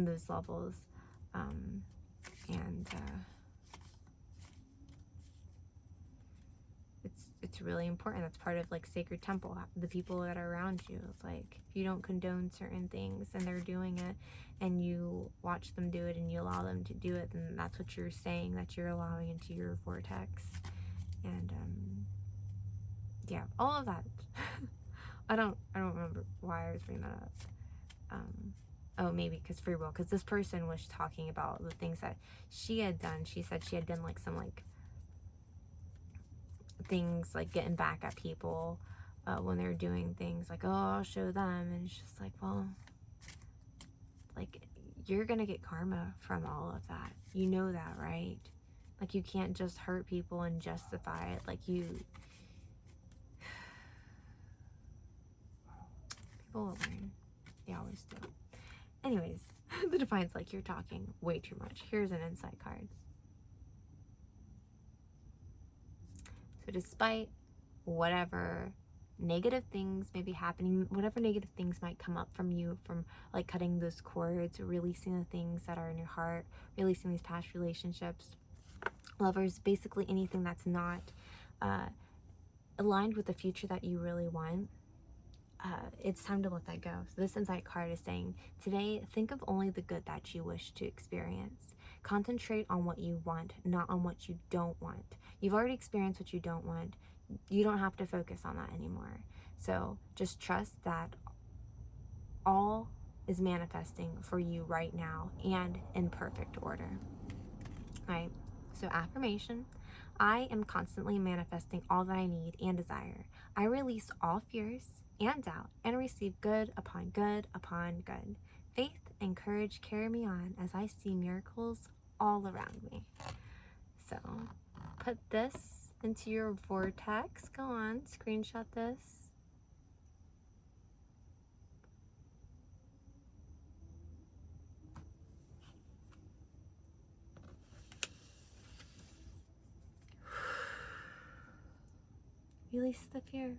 those levels. And it's really important. That's part of like sacred temple, the people that are around you. It's like, if you don't condone certain things and they're doing it, and you watch them do it and you allow them to do it, then that's what you're saying that you're allowing into your vortex. And yeah, all of that. I don't remember why I was bringing that up. Oh, maybe because free will. Because this person was talking about the things that she had done. She said she had done like some like things like getting back at people when they're doing things like, oh, I'll show them. And it's just like, well, like, you're gonna get karma from all of that. You know that, right? Like, you can't just hurt people and justify it. Like, people will learn. They always do. Anyways, The Defiant's like, you're talking way too much. Here's an insight card. So despite whatever negative things may be happening, whatever negative things might come up from you, from like cutting those cords, releasing the things that are in your heart, releasing these past relationships, lovers, basically anything that's not aligned with the future that you really want, it's time to let that go. So this insight card is saying, today, think of only the good that you wish to experience. Concentrate on what you want, not on what you don't want. You've already experienced what you don't want. You don't have to focus on that anymore. So just trust that all is manifesting for you right now and in perfect order. Right? So affirmation, I am constantly manifesting all that I need and desire. I release all fears and doubt and receive good upon good upon good. Faith and courage carry me on as I see miracles all around me. So put this into your vortex. Go on, screenshot this. Release the fear.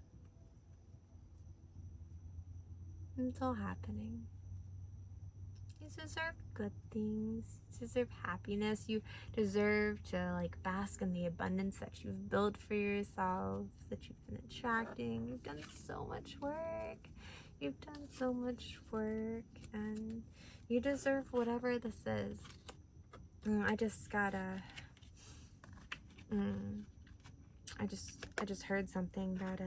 It's all happening. You deserve good things. You deserve happiness. You deserve to like bask in the abundance that you've built for yourself, that you've been attracting. You've done so much work. You've done so much work, and you deserve whatever this is. I just gotta. I just heard something that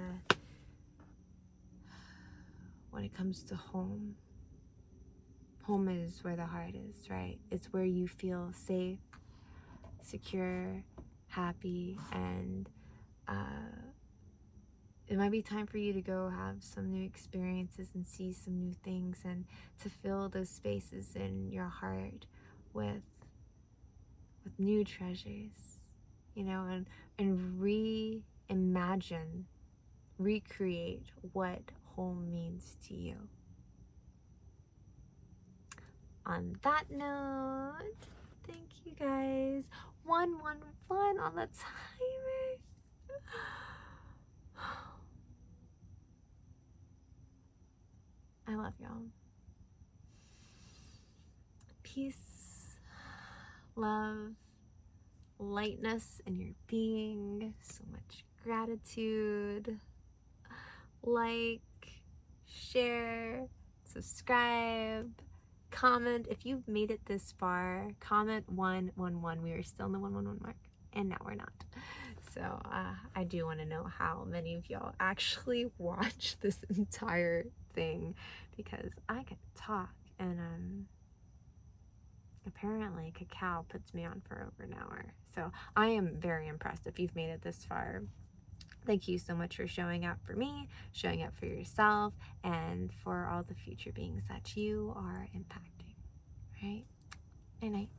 when it comes to home is where the heart is, right? It's where you feel safe, secure, happy, and it might be time for you to go have some new experiences and see some new things, and to fill those spaces in your heart with new treasures, you know, and reimagine, recreate what home means to you. On that note, thank you guys. 111 on the timer. I love y'all. Peace, love, lightness in your being, so much gratitude. Like, share, subscribe, comment. If you've made it this far, comment 111. We are still in the 111 mark, and now we're not. So I do want to know how many of y'all actually watch this entire thing, because I can talk, and apparently Cacao puts me on for over an hour. So I am very impressed if you've made it this far. Thank you so much for showing up for me, showing up for yourself, and for all the future beings that you are impacting. Right? Night night.